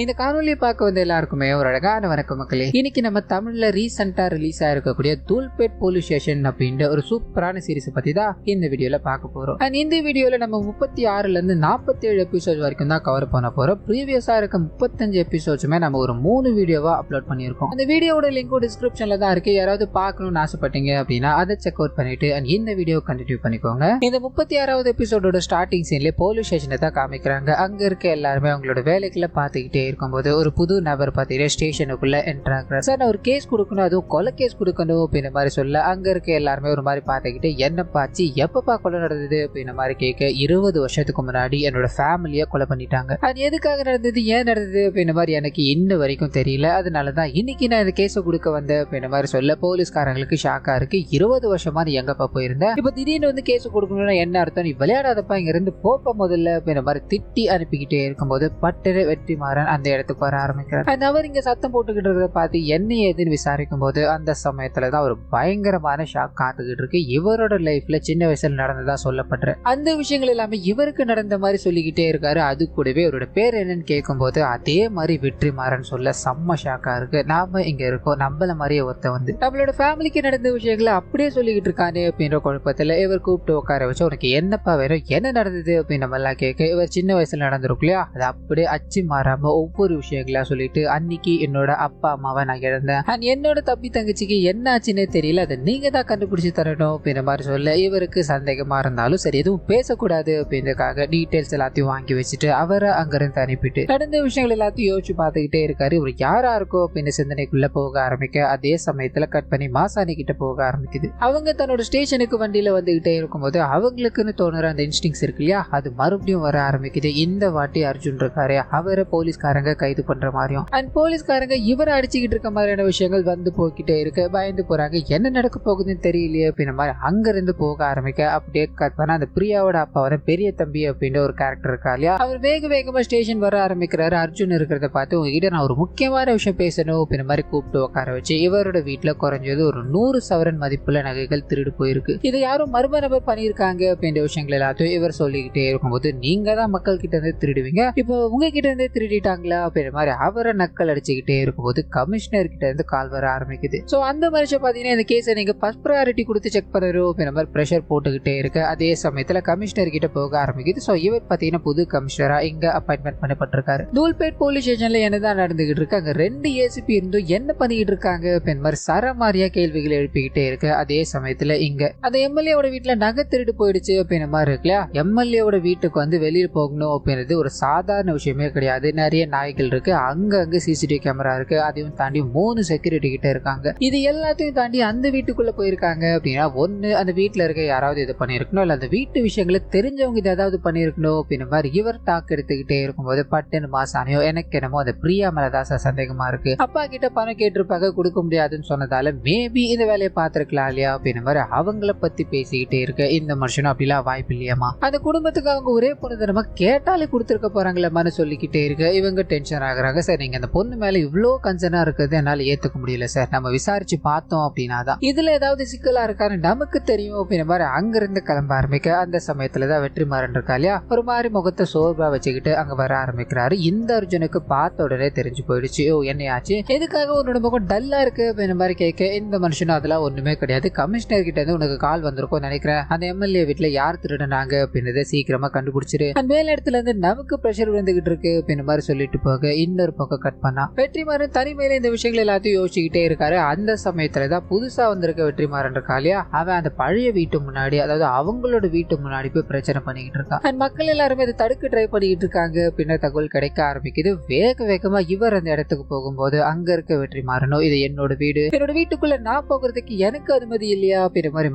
இந்த காணொலியை பார்க்க வந்த எல்லாருக்குமே ஒரு அழகான வணக்கம் மக்களே. இன்னைக்கு நம்ம தமிழ்ல ரீசெண்டா ரிலீஸ் ஆயிருக்கக்கூடிய தூல்பேட் போலீஸ் ஸ்டேஷன் அப்படின்ற ஒரு சூப்பரான சீரிஸ் பத்தி தான் இந்த வீடியோல பார்க்க போறோம். அண்ட் இந்த வீடியோல நம்ம 36ல இருந்து 47 எபிசோட் வரைக்கும் தான் கவர் பண்ண போறோம். ப்ரீவியஸா இருக்க 35 எபிசோட்ஸுமே நம்ம ஒரு 3 வீடியோவா அப்லோட் பண்ணியிருக்கோம். அந்த வீடியோட லிங்க்கும் டிஸ்கிரிப்ஷன்ல தான் இருக்கு. யாராவது பார்க்கணும்னு ஆசைப்பட்டீங்க அப்படின்னா அதை செக் அவுட் பண்ணிட்டு அண்ட் இந்த வீடியோ கண்டினியூ பண்ணிக்கோங்க. இந்த 36வது எபிசோடோட ஸ்டார்டிங் சீன்ல போலீஸ் ஸ்டேஷனை தான் காமிக்கிறாங்க. அங்க இருக்க எல்லாருமே அவங்களோட வேலைக்குள்ள பார்த்துக்கிட்டே இருக்கும்போது ஒரு புது நபர் பார்த்தீங்கன்னா ஸ்டேஷனுக்குள்ள என்டர் ஆகுறாரு. சார் நான் ஒரு கேஸ் கொடுக்கணும், அதுவும் கொலை கேஸ் கொடுக்கணும் அப்படின்ற மாதிரி சொல்ல அங்க இருக்க எல்லாருமே ஒரு மாதிரி பார்த்துக்கிட்டு என்னப்பாச்சு எப்பப்பா கொலை நடந்தது அப்படின்ற மாதிரி கேட்க 20 வருஷத்துக்கு முன்னாடி என்னோட ஃபேமிலியை கொலை பண்ணிட்டாங்க. அது எதுக்காக நடந்தது, ஏன் நடந்தது அப்படின்ற மாதிரி எனக்கு இன்ன வரைக்கும் தெரியல. அதனாலதான் இன்னைக்கு நான் இந்த கேஸை கொடுக்க வந்தேன் அப்படின்ற மாதிரி சொல்ல போலீஸ்காரங்களுக்கு ஷாக்கா இருக்கு. 20 வருஷமா நீ எங்கப்பா போயிருந்தேன், இப்ப திடீர்னு வந்து கேஸ் கொடுக்கணும்னா என்ன அர்த்தம், நீ விளையாடாதப்பா இங்க இருந்து போப்ப முதல்ல அப்படின்ற மாதிரி திட்டி அனுப்பிக்கிட்டே இருக்கும்போது பட்டரு வெற்றிமாறன் அந்த இடத்துக்கு வர ஆரம்பிக்கிறார். அவர் இங்க சத்தம் போட்டுக்கிட்டு இருக்கிறத பார்த்து என்ன ஏதுன்னு விசாரிக்கும் போது அந்த சமயத்துலதான் ஒரு பயங்கரமான ஷாக் காத்துக்கிட்டு இருக்கு. இவரோட லைஃப்ல சின்ன வயசுல நடந்ததா சொல்லப்படுற அந்த விஷயங்கள் எல்லாமே இவருக்கு நடந்த மாதிரி சொல்லிக்கிட்டே இருக்காரு. அது கூடவே இவரோட பேர் என்னன்னு கேட்கும் போது அதே மாதிரி வெற்றிமாறன் சொல்ல செம்ம ஷாக்கா இருக்கு. நாம இங்க இருக்கோம், நம்மள மாதிரியே ஒருத்த வந்து நம்மளோட ஃபேமிலிக்கு நடந்த விஷயங்களை அப்படியே சொல்லிக்கிட்டு இருக்கானே அப்படின்ற குழப்பத்துல இவர் கூப்பிட்டு உட்கார வச்சு உனக்கு என்னப்பா வேணும், என்ன நடந்தது அப்படின்னு நம்ம எல்லாம் கேட்க இவர் சின்ன வயசுல நடந்திருக்கும் இல்லையா, அது அப்படியே அச்சு மாறாம ஒவ்வொரு விஷயங்களா சொல்லிட்டு அன்னைக்கு என்னோட அப்பா அம்மாவை நான் இழந்தேன், என்னோட தம்பி தங்கச்சிக்கு என்ன ஆச்சுன்னே தெரியல, அதை நீங்க தான் கண்டுபிடிச்சு தரணும் அப்படின்ற மாதிரி சொல்ல இவருக்கு சந்தேகமா இருந்தாலும் சரி எதுவும் பேசக்கூடாது அப்படின்றதுக்காக டீடைல்ஸ் எல்லாத்தையும் வாங்கி வச்சுட்டு அவரை அங்கிருந்து அனுப்பிட்டு நடந்த விஷயங்கள் எல்லாத்தையும் யோசிச்சு பார்த்துக்கிட்டே இருக்காரு. இவர் யாரா இருக்கோ அப்படின்னு சிந்தனைக்குள்ள போக ஆரம்பிக்க அதே சமயத்துல கட் பண்ணி மாசாணி கிட்ட போக ஆரம்பிக்குது. அவங்க தன்னோட ஸ்டேஷனுக்கு வண்டியில வந்துகிட்டே இருக்கும்போது அவங்களுக்குன்னு தோணுற அந்த இன்ஸ்டிங்ஸ் இருக்கு இல்லையா, அது மறுபடியும் வர ஆரம்பிக்குது. இந்த வாட்டி அர்ஜுன் இருக்காரு, அவரை போலீஸ்காரங்க கைது பண்ற மாதிரியும் அண்ட் போலீஸ்காரங்க இவரை அடிச்சுக்கிட்டு இருக்க மாதிரியான விஷயங்கள் வந்து போய்கிட்டே இருக்கு. பயந்து போறாங்க, என்ன நடக்க போகுதுன்னு தெரியலையே அப்படின்ற மாதிரி அங்க இருந்து போக ஆரம்பிக்க அப்படியே கட் பண்ண அந்த பிரியாவோட அப்பாவோட பெரிய தம்பி அப்படின்ற ஒரு கேரக்டர் இருக்கா இல்லையா, அவர் வேக வேகமா ஸ்டேஷன் வர ஆரம்பிக்கிறாரு. அர்ஜுன் இருக்கிறத பார்த்து உங்ககிட்ட நான் ஒரு முக்கியமான விஷயம் பேசணும் அப்படின்ற மாதிரி கூப்பிட்டு உட்கார வச்சு இவரோட வீட்டுல குறைஞ்சது ஒரு 100 சவரன் மதிப்புள்ள நகைகள் திருடு போயிருக்கு. இதை யாரும் மர்ம நபர் பண்ணியிருக்காங்க அப்படின்ற விஷயங்கள் எல்லாத்தையும் இவர் சொல்லிக்கிட்டே இருக்கும்போது நீங்க தான் மக்கள் கிட்ட இருந்து திருடுவீங்க, இப்போ உங்ககிட்ட இருந்து திருடிட்டாங்களா அப்படின்ற மாதிரி அவரை நக்கல் அடிச்சுக்கிட்டே இருக்கும்போது கமிஷனர் கிட்ட இருந்து கால் வர ஆரம்பிக்குது. சோ அந்த மனுஷன் பாத்தீங்கன்னா இந்த கேஸை நீங்க ஃபர்ஸ்ட் ப்ரையாரிட்டி கொடுத்து செக் பண்ணணும் அப்படின்ற மாதிரி பிரஷர் போட்டுக்கிட்டே இருக்கு. அதே சமயத்துல கமிஷனர் கிட்ட போக ஆரம்பிக்குது. சோ இவர் பாத்தீங்கன்னா புது கமிஷனரா இங்க அப்பாயின்மெண்ட் பண்ணப்பட்டிருக்காரு. தூல்பேட் போலீஸ் ஸ்டேஷன்ல என்னதான் நடந்துகிட்டு இருக்கு, அங்க 2 ஏசிபி இருந்தும் என்ன பண்ணிக்கிட்டு இருக்காங்க அப்படின்ற மாதிரி சரமாரியா கேள்விகளை எழுப்பிக்கிட்டே இருக்கு. அதே சமயத்துல இங்க அந்த எம்எல்ஏவோட வீட்டுல நகை திருடு போயிடுச்சு அப்படின்ற மாதிரி இருக்குல்ல, எம்எல்ஏவோட வீட்டுக்கு வந்து வெளியே போகணும் அப்படின்றது ஒரு சாதாரண விஷயமே கிடையாது. நிறைய நாய்கள் இருக்கு, அங்க சிசிடிவி கேமரா இருக்கு, அதையும் தாண்டி 3 செக்யூரிட்டி கிட்ட இருக்காங்க. இது எல்லாத்தையும் தாண்டி அந்த வீட்டுக்குள்ள போயிருக்காங்க அப்படின்னா ஒண்ணு அந்த வீட்டுல இருக்க யாராவது இது பண்ணிருக்கணும், இல்ல அந்த வீட்டு விஷயங்களை தெரிஞ்சவங்க இது ஏதாவது பண்ணிருக்கணும் அப்படின்ற மாதிரி இவர் டாக் எடுத்துக்கிட்டே இருக்கும்போது பட்டுன்னு மாசானியோ எனக்கு என்னமோ அந்த பிரியா மேலதான் சந்தேகமா இருக்கு, அப்பா கிட்ட பணம் கேட்டிருப்பாங்க கொடுக்க முடியாதுன்னு சொன்னதால மேபி இந்த வேலையை பார்த்திருக்கலாம் இல்லையா அப்படின்ற மாதிரி அவங்கள பத்தி பேசிக்கிட்டே இருக்கு. இந்த மனுஷனும் அப்படிலாம் வாய்ப்பு இல்லையாமா, அந்த குடும்பத்துக்கு அவங்க ஒரே பொண்ணு தரமா கேட்டாலே கொடுத்துருக்க போறாங்களேமான்னு சொல்லிக்கிட்டே இருக்கு. இவங்க டென்ஷன் ஆகுறாங்க. சார் நீங்க அந்த பொண்ணு மேல இவ்வளோ கன்சர்னா இருக்கிறது என்னால ஏத்துக்க முடியல சார், நம்ம விசாரிச்சு பார்த்தோம் அப்படின்னா தான் இதுல ஏதாவது சிக்கலா இருக்கான்னு நமக்கு தெரியும் அப்படின்ற மாதிரி அங்கிருந்து கிளம்ப ஆரம்பிக்க அந்த சமயத்துலதான் வெற்றிமாறன் இருக்கா இல்லையா, ஒரு மாதிரி முகத்தை சோர்வா வச்சுக்கிட்டு அங்க வர ஆரம்பிக்கிறாரு. இந்த அர்ஜுனுக்கு பார்த்த உடனே தெரிஞ்சு போயிடுச்சு, ஓ என்னையாச்சு, எதுக்காக உன்னோட முகம் டல்லா இருக்கு அப்படின்ற மாதிரி கேட்க இந்த மனுஷனும் அதெல்லாம் ஒண்ணுமே கிடையாது, கமிஷனர் கிட்ட இருந்து உனக்கு கால் வந்திருக்கும் நினைக்கிறேன், அந்த எம்எல்ஏ வீட்டுல யார் திருடுனாங்க அப்படின்றத சீக்கிரமா கண்டுபிடிச்சிரு, அந்த மேல இடத்துல இருந்து நமக்கு பிரஷர் விழுந்துகிட்டு இருக்கு அப்படின்ற மாதிரி சொல்லிட்டு போக இன்னொரு பக்கம் கட் பண்ணா வெற்றிமாறன் தனிமையில இந்த விஷயங்கள் எல்லாத்தையும் யோசிச்சுக்கிட்டே இருக்காரு. அந்த சமயத்துலதான் புதுசா வந்திருக்க வெற்றிமாறன் இருக்கா இல்லையா, அவன் அந்த பழைய வீட்டு முன்னாடி அதாவது அவங்களோட வீட்டு முன்னாடி போய் பிரச்சனை பண்ணிக்கிட்டு இருக்கான். மக்கள் எல்லாருமே அதை தடுக்க ட்ரை பண்ணிக்கிட்டு இருக்காங்க அப்படின்னு தகவல் கிடைக்க ஆரம்பிக்குது. வேக வேகமா இவர் அந்த இடத்துக்கு போகும்போது அங்க இருக்க வெற்றிமாறனோ இது என்னோட வீடு, என்னோட வீட்டுக்குள்ள நான் போகிறதுக்கு எனக்கு அனுமதி இல்லையா அப்படின்ற மாதிரி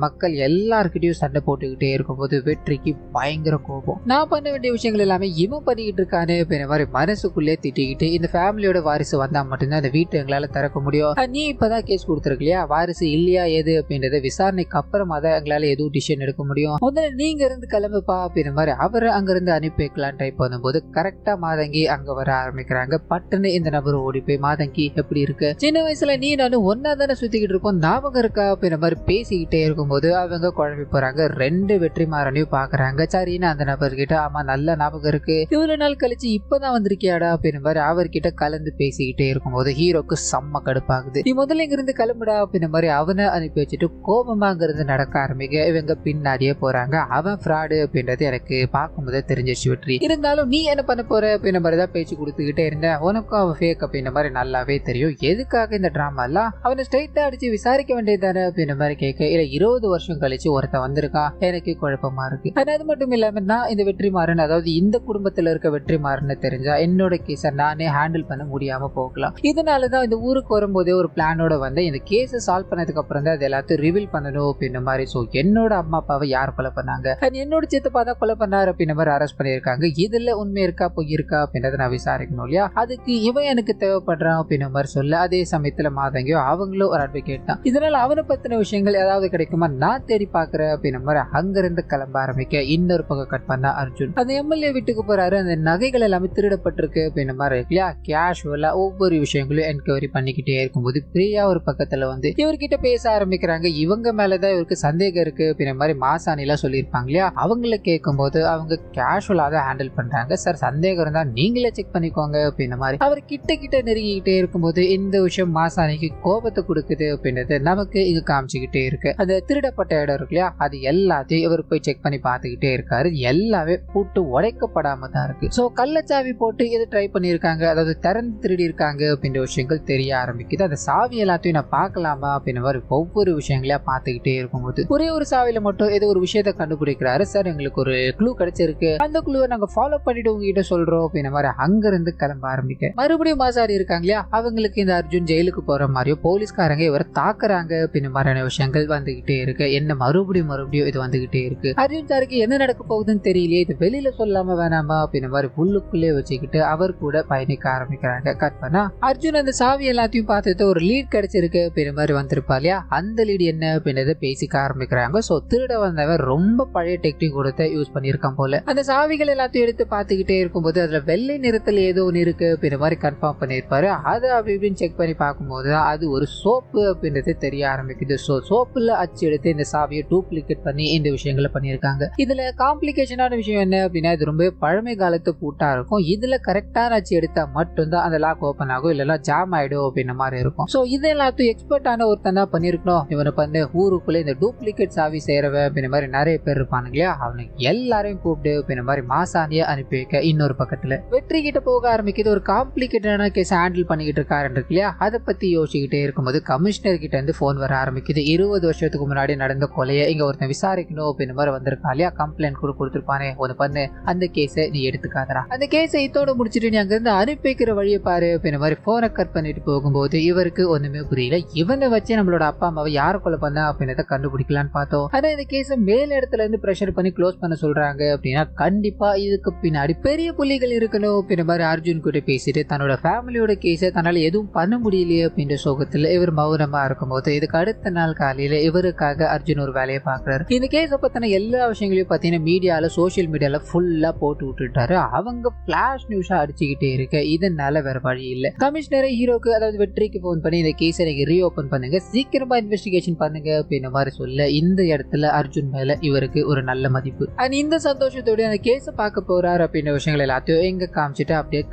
மக்கள் எல்லாருக்கிட்டையும் சண்டை போட்டுக்கிட்டே இருக்கும்போது வெற்றிக்கு பயங்கர கோபம், நான் பண்ண வேண்டிய விஷயங்கள் எல்லாமே இவன் பண்ணிக்கிட்டு இருக்கானே அப்படின்ற மாதிரி மனசுக்குள்ளே திட்டிக்கிட்டு இந்த ஃபேமிலியோட வாரிசு வந்தா மட்டும்தான் இந்த வீட்டை எங்களால திறக்க முடியும், நீ இப்பதான் கேஸ் கொடுத்துருக்கலையா, வாரிசு இல்லையா எது அப்படின்றத விசாரணைக்கு அப்புறமா தான் எங்களால எதுவும் டிசிஷன் எடுக்க முடியும், முதல்ல நீங்க இருந்து கிளம்புப்பா அப்படின்ற மாதிரி அவரை அங்கிருந்து அனுப்பி வைக்கலாம் ட்ரை பண்ணும்போது கரெக்டா மாதங்கி அங்க வர ஆரம்பிக்கிறாங்க. பட்டுன்னு இந்த நபர் ஓடி போய் மாதங்கி எப்படி இருக்கு, சின்ன வயசுல நீ நானும் ஒன்னா தானே சுத்திக்கிட்டு இருக்கோம் ஞாபகம் இருக்கா அப்படின்ற மாதிரி பேசிக்கிட்டே இருக்கும்போது அவங்க குழம்பி போறாங்க. 2 வெற்றிமாறனையும் பாக்குறாங்க. சரின்னு அந்த நபர் கிட்ட ஆமா நல்ல ஞாபகம் இருக்கு, இவ்வளவு நாள் கழிச்சு இப்பதான் வந்திருக்கியாடா அப்படின்னு மாதிரி அவர்கிட்ட கலந்து பேசிக்கிட்டே இருக்கும்போது ஹீரோக்கு செம்ம கடுப்பாகுது. நீ முதல்ல இங்கிருந்து கிளம்புடா அப்படின்னு மாதிரி அவனை அனுப்பி வச்சுட்டு கோபமா அங்கிருந்து நடக்க ஆரம்பிக்க இவங்க பின்னாடியே போறாங்க. அவன் ஃப்ராடு அப்படின்றது எனக்கு பார்க்கும்போதே தெரிஞ்சிச்சு வெற்றி. இருந்தாலும் நீ என்ன பண்ண போற அப்படின்ற மாதிரி தான் பேச்சு கொடுத்துக்கிட்டே இருந்தேன். உனக்கும் அவன் ஃபேக் அப்படின்ற மாதிரி நல்லாவே தெரியும். எதுக்காக இந்த டிராமா எல்லாம் அவனை ஸ்ட்ரைட்டா அடிச்சு விசாரிக்க வேண்டியதானே அப்படின்ற மாதிரி கேட்க, இல்ல 20 வருஷம் கழிச்சு ஒருத்தன் வந்திருக்கான், எனக்கு குழப்பமா இருக்கு. அது மட்டும் இல்லாம நான் இந்த வெற்றிமாறன், அதாவது இந்த குடும்பத்துல இருக்க வெற்றிமாறன்னு தெரிஞ்சா என்னோட கேஸை நானே ஹேண்டில் பண்ண முடியாம போகலாம். இதனாலதான் இந்த ஊருக்கு வரும்போதே ஒரு பிளானோட வந்து இந்த கேஸை சால்வ் பண்ணதுக்கு அப்புறம் தான் அது எல்லாத்தையும் ரிவீல் பண்ணணும் அப்படின்ற மாதிரி. சோ என்னோட அம்மா அப்பாவை யார் கொலை பண்ணாங்க, என்னோட சித்தப்பா தான் கொலை பண்ணாரு அப்படின்ற மாதிரி அரெஸ்ட் பண்ணிருக்காங்க. இதுல உண்மை இருக்கா பொய் இருக்கா அப்படின்றத நான் விசாரிக்கணும் இல்லையா, அதுக்கு இவன் எனக்கு தேவைப்படுறான் அப்படின்ற மாதிரி சொல்ல, அதே சமயத்துல மாதங்கியோ அவங்களும் ஒரு அட்வொகேட் தான். இதனால அவனை பத்தின விஷயங்கள் ஏதாவது கிடைக்குமா நான் தேடி பாக்குறேன் அப்படின்ற மாதிரி அங்கிருந்து கிளம்ப ஆரம்பிக்க இன்னொரு பக்கம் கட் பண்ணா அர்ஜுன் அந்த எம்எல்ஏ வீட்டுக்கு போறாரு. அந்த நகைகள் எல்லாமே திருடப்பட்டிருக்கு அப்படின்ற மாதிரி இருக்கு இல்லையா, கேஷுவலா ஒவ்வொரு விஷயங்களும் என்கொயரி பண்ணிக்கிட்டே இருக்கும்போது பிரியா ஒரு பக்கத்துல வந்து இவர்கிட்ட பேச ஆரம்பிக்கிறாங்க. இவங்க மேலதான் இவருக்கு சந்தேகம் இருக்கு அப்படின்ற மாதிரி மாசாணிலாம் சொல்லியிருப்பாங்க இல்லையா, அவங்கள கேட்கும் போது அவங்க கேஷுவலா தான் ஹேண்டில் பண்றாங்க. சார் சந்தேகம் இருந்தா நீங்களே செக் பண்ணிக்கோங்க அப்படின்ற மாதிரி அவர் கிட்ட நெருங்கிக்கிட்டே இருக்கும்போது இந்த விஷயம் மாசாணிக்கு கோபத்தை கொடுக்குது அப்படின்றது நமக்கு இங்க காமிச்சுக்கிட்டே இருக்கு. அந்த திருடப்பட்ட இடம் இருக்கு இல்லையா, அது எல்லாத்தையும் இவர் போய் செக் பண்ணி பார்த்துக்கிட்டே இருக்காரு. எல்லாமே பூட்டு உடைக்கப்படாம தான் இருக்கு. சோ கள்ளச்சாவி போட்டு எது ட்ரை பண்ணிருக்காங்க, அதாவது திறந்து திருடி இருக்காங்க அப்படின்ற விஷயங்கள் தெரிய ஆரம்பிக்குது. அந்த சாவி எல்லாத்தையும் நான் பார்க்கலாமா அப்படின்ற மாதிரி ஒவ்வொரு விஷயங்களையா பார்த்துக்கிட்டே இருக்கும்போது ஒரே ஒரு சாவியில மட்டும் ஏதோ ஒரு விஷயத்த கண்டுபிடிக்கிறாரு. சார் எங்களுக்கு ஒரு க்ளூ கிடைச்சிருக்கு, அந்த க்ளூவை நாங்க ஃபாலோ பண்ணிட்டு உங்ககிட்ட சொல்றோம் அப்படின்ற மாதிரி அங்கிருந்து கிளம்ப ஆரம்பிக்க மறுபடியும் மாசாரி இருக்காங்க இல்லையா, அவங்களுக்கு இந்த அர்ஜுன் ஜெயிலுக்கு போற மாதிரியோ போலீஸ்காரங்க இவரை தாக்குறாங்க அப்படின்ற மாதிரியான விஷயங்கள் வந்துகிட்டே இருக்கு. என்ன மறுபடியும் இது வந்துகிட்டே இருக்கு. அர்ஜுன் சாருக்கு என்ன நடக்க போகுதுன்னு தெரியலையே, இது வெளியில சொல்லாம வேணாமா அப்படின்ற மாதிரி உள்ளுக்குள்ளே வச்சுக்கிட்டு அவர் கூட பயணிக்க ஆரம்பிக்கிறாங்க. கட் பண்ணா அர்ஜுன் அந்த சாவி எல்லாத்தையும் பார்த்துட்டு ஒரு லீட் கிடைச்சிருக்கு அப்படின்ற மாதிரி வந்திருப்பா இல்லையா, அந்த லீட் என்ன அப்படின்றத பேசிக்க ஆரம்பிக்கிறாங்க. சோ திருட வந்தவன் ரொம்ப பழைய டெக்னிக் கொடுத்த யூஸ் பண்ணிருக்கான் போல. அந்த சாவிகள் எல்லாத்தையும் எடுத்து பார்த்துக்கிட்டே இருக்கும்போது அதுல வெள்ளை நிறத்துல ஏதோ ஒன்று இருக்கு அப்படின்ற மாதிரி கன்ஃபார்ம் பண்ணிருப்பாரு. அதை அப்படி இப்படின்னு செக் பண்ணி பார்க்கும்போது அது ஒரு சோப்பு அப்படின்றது தெரிய ஆரம்பிக்குது. சோ சோப்புல அச்சு எடுத்து இந்த சாவியை டூப்ளிகேட் பண்ணி இந்த விஷயங்களை பண்ணிருக்காங்க. இதுல காம்ப்ளிகேஷனான விஷயம் என்ன அப்படின்னா, இது ரொம்ப பழமை காலத்து பூட்டா இருக்கும். இதுல கரெக்டான அச்சு எடுத்தா மட்டும்தான் அந்த லாக் ஓபன் ஆகும், இல்லைன்னா ஜாம் ஆயிடும் அப்படின்ற மாதிரி இருக்கும். சோ இது எல்லாத்தையும் எக்ஸ்பர்ட்டான ஒருத்தன் தான் பண்ணிருக்கணும். இவனை பண்ண ஊருக்குள்ள இந்த டூப்ளிகேட் சாவி செய்யறவ அப்படின்ற மாதிரி நிறைய பேர் இருப்பானுங்க இல்லையா, அவனுக்கு எல்லாரையும் கூப்பிட்டு அப்படின்ற மாதிரி மாசாணியை அனுப்பி வைக்க இன்னொரு பக்கத்துல வெற்றி கிட்ட போக ஆரம்பிக்குது. ஒரு காம்ப்ளிகேட்டான கேஸ் ஹேண்டில் பண்ணிக்கிட்டு இருக்காரு இருக்கு இல்லையா, அதை பத்தி யோசிச்சுக்கிட்டே இருக்கும்போது கமிஷனர் கிட்ட இருந்து போன் வர ஆரம்பிக்குது. 20 வருஷத்துக்கு முன்னாடி நடந்த கொலையை இங்க ஒருத்தன் விசாரிக்கணும் அப்படின்ற மாதிரி வந்திருக்கா இல்லையா, கம்ப்ளைண்ட் கூட கொடுத்துருப்பானே, ஒன்னு பண்ணு அந்த கேஸை நீ எடுத்துக்காதரா, அந்த கேஸை இதோட முடிச்சுட்டு நீ அங்கிருந்து அனுப்பி வைக்கிற வழியை பாரு அப்படின்ற மாதிரி போனை கட் பண்ணிட்டு போகும்போது இவருக்கு ஒண்ணுமே புரியல. இவனை வச்சு நம்மளோட அப்பா அம்மாவை யார கொலை பண்ண அப்படின்றத கண்டுபிடிக்கலான்னு பார்த்தோம். ஆனா இந்த கேஸை மேல் இடத்துல இருந்து பிரஷர் பண்ணி க்ளோஸ் பண்ண சொல்றாங்க அப்படின்னா கண்டிப்பா இதுக்கு பின்னாடி பெரிய புள்ளிகள் இருக்கணும் அப்படின்ற மாதிரி அர்ஜுன் கிட்ட பேசிட்டு தன்னோட ஃபேமிலியோட கேஸை தன்னால எதுவும் பண்ண முடியலையே அப்படின்ற சோகத்துல இவர் மௌனமா இருக்கும்போது இதுக்கு அடுத்த நாள் காலையில இவருக்காக அர்ஜுன் ஒரு வேலையை பாக்குறாரு. இந்த கேஸை பத்தின எல்லா விஷயங்களையும் பாத்தீங்கன்னா மீடியால சோசியல் மீடியால ஃபுல்லா போட்டு விட்டுட்டாரு. அவங்க பிளாஷ் நியூஸா அடிச்சுக்கிட்டே இருக்க இதனால வேற வழி இல்ல. கமிஷனரை ஹீரோக்கு அதாவது வெற்றிக்கு போன் பண்ணி இந்த கேஸை நீங்க ரீஓபன் பண்ணுங்க, சீக்கிரமா இன்வெஸ்டிகேஷன் பண்ணுங்க அப்படின்ற மாதிரி சொல்ல இந்த இடத்துல அர்ஜுன் மேல இவருக்கு ஒரு நல்ல மதிப்பு அண்ட் இந்த சந்தோஷத்தோட அந்த கேஸை பார்க்க போறாரு அப்படின்ற விஷயங்கள் எல்லாத்தையும் எங்க காமிச்சிட்டு அப்படியே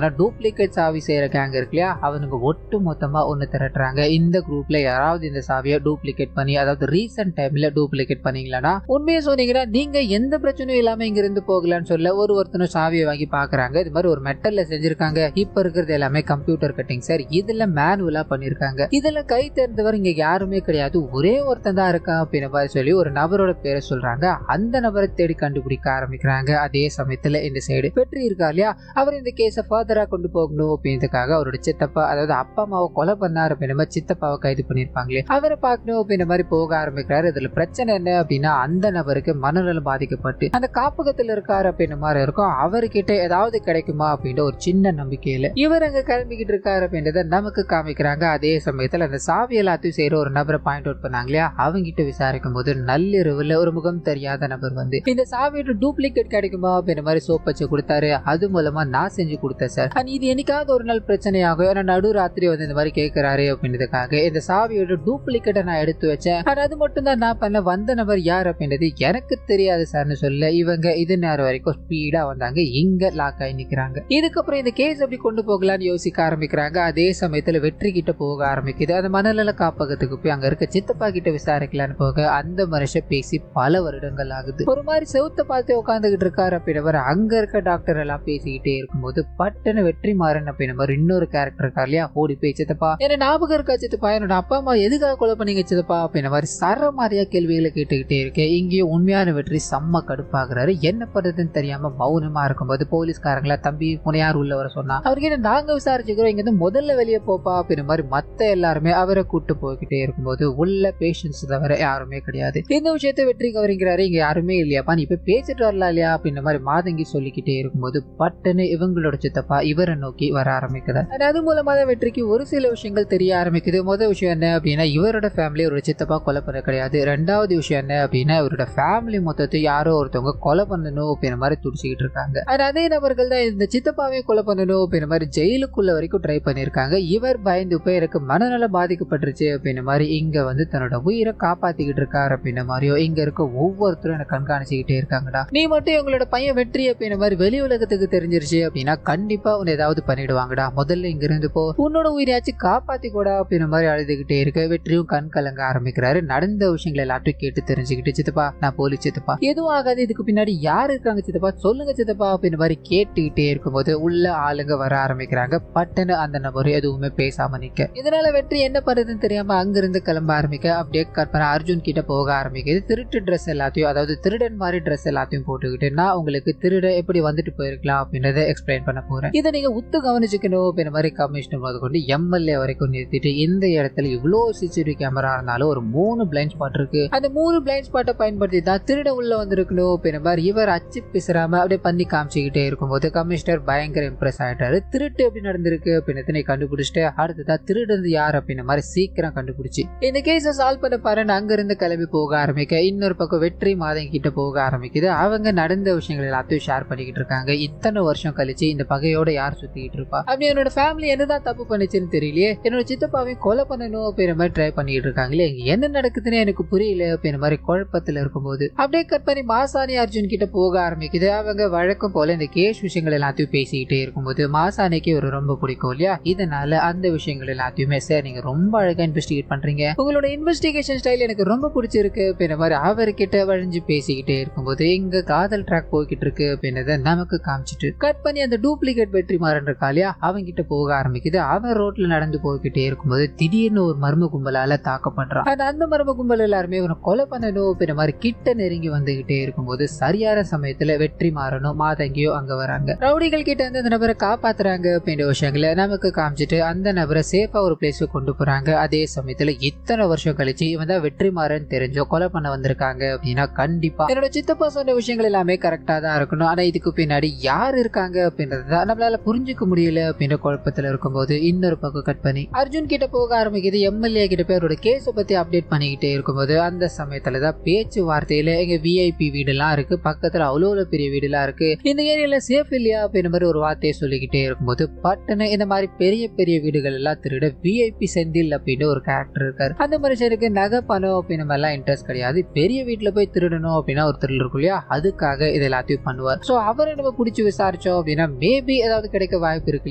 டூப்ளிகேட் சாவி செய்யற கேங் இருக்கு இல்லையா, அவனுக்கு ஒட்டு மொத்தமா ஒண்ணு திரட்டுறாங்க. இந்த குரூப்ல யாராவது இந்த சாவியை டூப்ளிகேட் பண்ணி அதாவது ரீசன்ட் டைம்ல டூப்ளிகேட் பண்ணீங்களா உண்மையை சொன்னீங்கன்னா நீங்க எந்த பிரச்சனையும் இல்லாம இங்க இருந்து போகலான்னு சொல்ல ஒருத்தனும் சாவியை வாங்கி பாக்குறாங்க. இது மாதிரி ஒரு மெட்டல்ல செஞ்சிருக்காங்க. இப்ப இருக்கிறது எல்லாமே கம்ப்யூட்டர் கட்டிங் சார், இதுல மேனுவலா பண்ணிருக்காங்க. இதுல கை தெரிந்தவர் இங்க யாருமே கிடையாது, ஒரே ஒருத்தன் தான் இருக்கான் அப்படின்ற மாதிரி சொல்லி ஒரு நபரோட பேரை சொல்றாங்க. அந்த நபரை தேடி கண்டுபிடிக்க ஆரம்பிக்கிறாங்க. அதே சமயத்துல இந்த சைடு வெற்றி இருக்கா இல்லையா, அவர் இந்த கேஸை ஃபர்தரா கொண்டு போகணும் அப்படின்றதுக்காக அவரோட சித்தப்பா அதாவது அப்பா அம்மாவை கொலை பண்ணாரு அப்படின்ற மாதிரி சித்தப்பாவை கைது பண்ணிருப்பாங்களே அவரை பார்க்கணும் அப்படின்ற மாதிரி போக ஆரம்பிக்கிறாரு. இதுல பிரச்சனை என்ன அப்படின்னா அந்த நபருக்கு மனநலம் பாதிக்கப்பட்டு அந்த காப்பகத்துல இருக்காரு அப்படின்ற மாதிரி இருக்கும். அவர்கிட்ட ஏதாவது கிடைக்குமா அப்படின்ற ஒரு சின்ன நம்பிக்கையில இவர் அங்க கிளம்பிக்கிட்டு இருக்காரு அப்படின்றத நமக்கு காமிக்கிறாங்க. அதே சமயத்துல அந்த சாவி எல்லாத்தையும் செய்யற ஒரு நபரை பாயிண்ட் அவுட் பண்ணாங்க இல்லையா, அவங்க கிட்ட விசாரிக்கும் போது நள்ளிரவுல ஒரு முகம் தெரியாத நபர் வந்து இந்த சாவியோட டூப்ளிகேட் கிடைக்குமா அப்படின்ற மாதிரி சோப் வச்சு கொடுத்தாரு. அது மூலமா நான் செஞ்சு கொடுத்தேன் சார், இது என்னைக்காவது ஒரு நாள் பிரச்சனையாகும், ஏன்னா நடு ராத்திரி வந்து இந்த மாதிரி கேட்கிறாரு அப்படின்றதுக்காக இந்த சாவியோட டூப்ளிகேட்டை நான் எடுத்து வச்சேன். அது மட்டும் தான் நான் பண்ண. வந்த நபர் யார் அப்படின்றது எனக்கு தெரியாது சார்னு சொல்ல இவங்க இது நேரம் வரைக்கும் ஸ்பீடா வந்தாங்க, இங்க லாக் ஆகி நிக்கிறாங்க. இதுக்கப்புறம் இந்த கேஸ் எப்படி கொண்டு போகலான்னு யோசிக்க ஆரம்பிக்கிறாங்க. அதே சமயத்துல வெற்றி கிட்ட போக ஆரம்பிக்குது. அந்த மனநல காப்பகத்துக்கு போய் அங்க இருக்க சித்தப்பா கிட்ட விசாரிக்கலான்னு போக அந்த மனுஷன் பேசி பல வருடங்கள் ஆகுது. ஒரு மாதிரி செவுத்த பார்த்து உட்காந்துக்கிட்டு இருக்காரு அப்படின்னவர். அங்க இருக்க டாக்டர் எல்லாம் பேசிக்கிட்டே இருக்கும்போது பட்டுன்னு வெற்றிமாறன் அப்படின்னவர் இன்னொரு கேரக்டர் இருக்கா இல்லையா, ஓடி போய் சித்தப்பா என்ன ஞாபகம் இருக்கா சித்தப்பா, என்னோட அப்பா அம்மா எதுக்காக கொலை பண்ணீங்க சித்தப்பா அப்படின்ன மாதிரி சரமாரியா கேள்விகளை கேட்டுக்கிட்டே இருக்கேன். இங்கேயும் உண்மையான வெற்றி செம்ம கடுப்பாகிறாரு. என்ன பண்றதுன்னு தெரியாம மௌனமா இருக்கும்போது போலீஸ்காரங்களா தம்பி முனையார் உள்ள வர சொன்னா அவருக்கு என்ன நாங்க விசாரிச்சுக்கிறோம், இங்க இருந்து முதல்ல வெளியே போப்பா அப்படின்ற மாதிரி மத்த எல்லாருமே அவரை கூட்டு போய்கிட்டே இருக்கும்போது உள்ள பேஷன்ஸ் தவிர யாருமே கிடையாது. இந்த விஷயத்தை வெற்றி கவரிங்கிறாரு, இங்க யாருமே இல்லையாப்பா நீ போய் பேசிட்டு வரலாம் இல்லையா அப்படின்ற மாதிரி மாதங்கி சொல்லிக்கிட்டே இருக்கும்போது பட்டுன்னு இவங்களோட சித்தப்பா இவரை நோக்கி வர ஆரம்பிக்குது. அது மூலமா தான் வெற்றிக்கு ஒரு சில விஷயங்கள் தெரிய ஆரம்பிக்குது. முதல் விஷயம் என்ன அப்படின்னா இவரோட ஃபேமிலி ஒரு சித்தப்பா கொலை பண்ண கிடையாது. ரெண்டாவது விஷயம் என்ன அப்படின்னா இவரோட ஃபேமிலி மொத்தத்தை யாரோ ஒருத்தவங்க கொலை பண்ணணும் அப்படின்ற மாதிரி துடிச்சுக்கிட்டு இருக்காங்க. அதே நபர்கள் தான் இந்த சித்தப்பாவே கொலை பண்ணணும் அப்படின்ற மாதிரி ஜெயிலுக்குள்ள வரைக்கும் ட்ரை பண்ணிருக்காங்க. இவர் பயந்து போய் எனக்கு மனநல பாதிக்கப்பட்டுருச்சு அப்படின்ற மாதிரி இங்க வந்து தன்னோட உயிரை காப்பாத்திக்கிட்டு இருக்காரு அப்படின்ற மாதிரியோ இங்க இருக்க ஒவ்வொருத்தரும் எனக்கு கண்காணிச்சுக்கிட்டே இருக்காங்கடா. நீ மட்டும் எங்களோட பையன் வெற்றி அப்படின்ற மாதிரி வெளி உலகத்துக்கு தெரிஞ்சிருச்சு அப்படின்னா கண்டிப்பா உன்னை ஏதாவது பண்ணிடுவாங்கடா, முதல்ல இங்க இருந்து போ, உன்னோட உயிரையாச்சும் காப்பாத்தி கூடா அப்படின்ற மாதிரி அழுதுகிட்டே இருக்க வெற்றியும் கண் கலங்க ஆரம்பிக்கிறாரு. நடந்த விஷயங்களை எல்லாத்தையும் கேட்டு தெரிஞ்சுக்கிட்டு சித்தப்பா நான் போலீஸ் சித்தப்பா எதுவும் ஆகாது, இதுக்கு பின்னாடி யாரு இருக்காங்க சித்தப்பா சொல்லுங்க சித்தப்பா அப்படின்ற மாதிரி கேட்டுக்கிட்டே இருக்கும்போது உள்ள ஆளுங்க வர ஆரம்பிக்கிறாங்க. பட்டுன்னு அந்த நபர் எதுவுமே பேசாம நிக்க இதனால வெற்றி என்ன பண்றதுன்னு தெரியாம அங்கிருந்து கிளம்ப ஆரம்பிக்க அப்படியே கற்பனை அர்ஜுன் கிட்ட போக ஆரம்பிக்குது. திருட்டு ட்ரெஸ் எல்லாத்தையும் அதாவது திருடன் மாதிரி ட்ரெஸ் எல்லாத்தையும் போட்டுக்கிட்டு நான் உங்களுக்கு திருட எப்படி வந்துட்டு போயிருக்கலாம் அப்படின்றத எக்ஸ்பிளைன் பண்ண போறேன், இதை நீங்க உத்து கவனிச்சுக்கணும் அப்படின்ற மாதிரி கமிஷனர் முதல் கொண்டு எம்எல்ஏ வரைக்கும் நிறுத்திட்டு இந்த இடத்துல இவ்வளவு சிசிடிவி கேமரா இருந்தாலும் ஒரு 3 பிளைண்ட் ஸ்பாட் இருக்கு, அந்த 3 பிளைண்ட் ஸ்பாட்டை பயன்படுத்தி தான் திருட உள்ள வந்திருக்கணும் அப்படின்ற மாதிரி இவர் அச்சு பிசுறாம அப்படியே பண்ணி காமிச்சுக்கிட்டே இருக்கும்போது கமிஷனர் பயங்கர இம்ப்ரெஸ் ஆயிட்டாரு. திருட்டு எப்படி நடந்திருக்கு அப்படின்னு நீ கண்டுபிடிச்சிட்டு அடுத்ததா திருடுறது யார் அப்படின்ற மாதிரி சீக்கிரம் கண்டுபிடிச்சு இந்த கேஸை சால்வ் பண்ண பாருன்னு அங்க இருந்து கிளம்பி போக ஆரம்பிக்க இன்னொரு பக்கம் வெற்றி மாதங்க கிட்ட போக ஆரம்பிக்குது. அவங்க நடந்த விஷயங்கள் எல்லாத்தையும் ஷேர் பண்ணிக்கிட்டு இருக்காங்க. இத்தனை வருஷம் கழிச்சு இந்த பகையோட யார் சுத்திக்கிட்டு இருப்பா, அப்படி என்னோட ஃபேமிலி என்னதான் தப்பு பண்ணிச்சுன்னு தெரியலையே, என்னோட சித்தப்பாவையும் கொலை பண்ணணும் அப்படின்ற மாதிரி ட்ரை பண்ணிட்டு இருக்காங்களே, இங்க என்ன நடக்குதுன்னு எனக்கு புரியல அப்படின்ற மாதிரி குழப்பத்துல இருக்கும்போது அப்படியே கட் பண்ணி மாசாணி அர்ஜுன் கிட்ட போக ஆரம்பிக்குது. அவங்க வழக்கம் போல இந்த கேஸ் விஷயங்கள் எல்லாத்தையும் பேசிக்கிட்டே இருக்கும்போது மாசாணிக்கு ஒரு ரொம்ப பிடிக்கும் இல்லையா, இதனால அந்த விஷயங்கள் எல்லாத்தையுமே சார் நீங்க ரொம்ப அழகா இன்வெஸ்டிகேட் பண்றீங்க, உங்களோட இன்வெஸ்டிகேஷன் ஸ்டைல் எனக்கு ரொம்ப பிடிச்சிருக்கு அப்படின்ற மாதிரி அவர்கிட்ட வழிஞ்சு பேசிக்கிட்டே இருக்கும்போது இங்க காதல் ட்ராக் போய்கிட்டு இருக்கு அப்படின்றத நமக்கு காமிச்சிட்டு கட் பண்ணி அந்த டூப்ளிகேட் வெற்றி மாறன் இருக்கா இல்லையா அவங்க கிட்ட போக ஆரம்பிக்குது. அவன் ரோட்ல நடந்து போய்கிட்டே இருக்கும்போது திடீர்னு ஒரு மர்ம கும்பலால தாக்கப்படுறான். அந்த மர்ம கும்பல் எல்லாருமே இவனை கொலை பண்ணணும் அப்படின்ற மாதிரி கிட்ட நெருங்கி வந்துகிட்டே இருக்கும்போது சரியான சமயத்துல வெற்றி மாறனும் மாதங்கியோ அங்க வராங்க. ரவுடிகள் கிட்ட இருந்து அந்த நபரை காப்பாத்துறாங்க அப்படின்ற விஷயங்களை நமக்கு காமிச்சிட்டு அந்த நபரை சேஃபா ஒரு பிளேஸ்க்கு கொண்டு போறாங்க. அதே சமயத்துல இத்தனை வருஷம் கழிச்சு இவன் தான் வெற்றிமாறன் தெரிஞ்சோ கொலை பண்ண வந்திருக்காங்க அப்படின்னா கண்டிப்பா என்னோட சித்தப்பா சொன்ன விஷயங்கள் எல்லாமே கரெக்டா தான் இருக்கணும். ஆனா இதுக்கு பின்னாடி யார் இருக்காங்க அப்படின்றத நம்மளால புரிஞ்சுக்க முடியல அப்படின்ற குழப்பத்துல இருக்கும்போது இன்னொரு பக்கம் கட் பண்ணி அர்ஜுன் கிட்ட போக ஆரம்பிக்குது. எம்எல்ஏ கிட்ட போய் அவரோட கேஸை பத்தி அப்டேட் பண்ணிக்கிட்டே இருக்கும்போது அந்த சமயத்துலதான் பேச்சுவார்த்தையில எங்க விஐபி வீடு எல்லாம் இருக்கு, பக்கத்துல அவ்வளவு பெரிய வீடு எல்லாம் இருக்கு, இந்த ஏரியால சேஃப் இல்லையா அப்படின்ற மாதிரி ஒரு வார்த்தையை சொல்லிக்கிட்டே இருக்கும்போது பட்டுன்னு இந்த மாதிரி பெரிய பெரிய வீடுகள் எல்லாம் திருட விஐபி செந்தில் அப்படின்னு ஒரு கேரக்டர் இருக்காரு. அந்த மனுஷனுக்கு நகை பணம் அப்படின்னு மாதிரிலாம் இன்ட்ரெஸ்ட் கிடையாது, பெரிய வீட்டுல போய் திருடணும் அப்படின்னா ஒரு திருள் இருக்கும் இல்லையா, அதுக்காக இது எல்லாத்தையும் பண்ணுவார். சோ அவரை நம்ம பிடிச்சி விசாரிச்சோம் அப்படின்னா மேபி ஏதாவது கிடைக்க வாய்ப்பு இருக்கு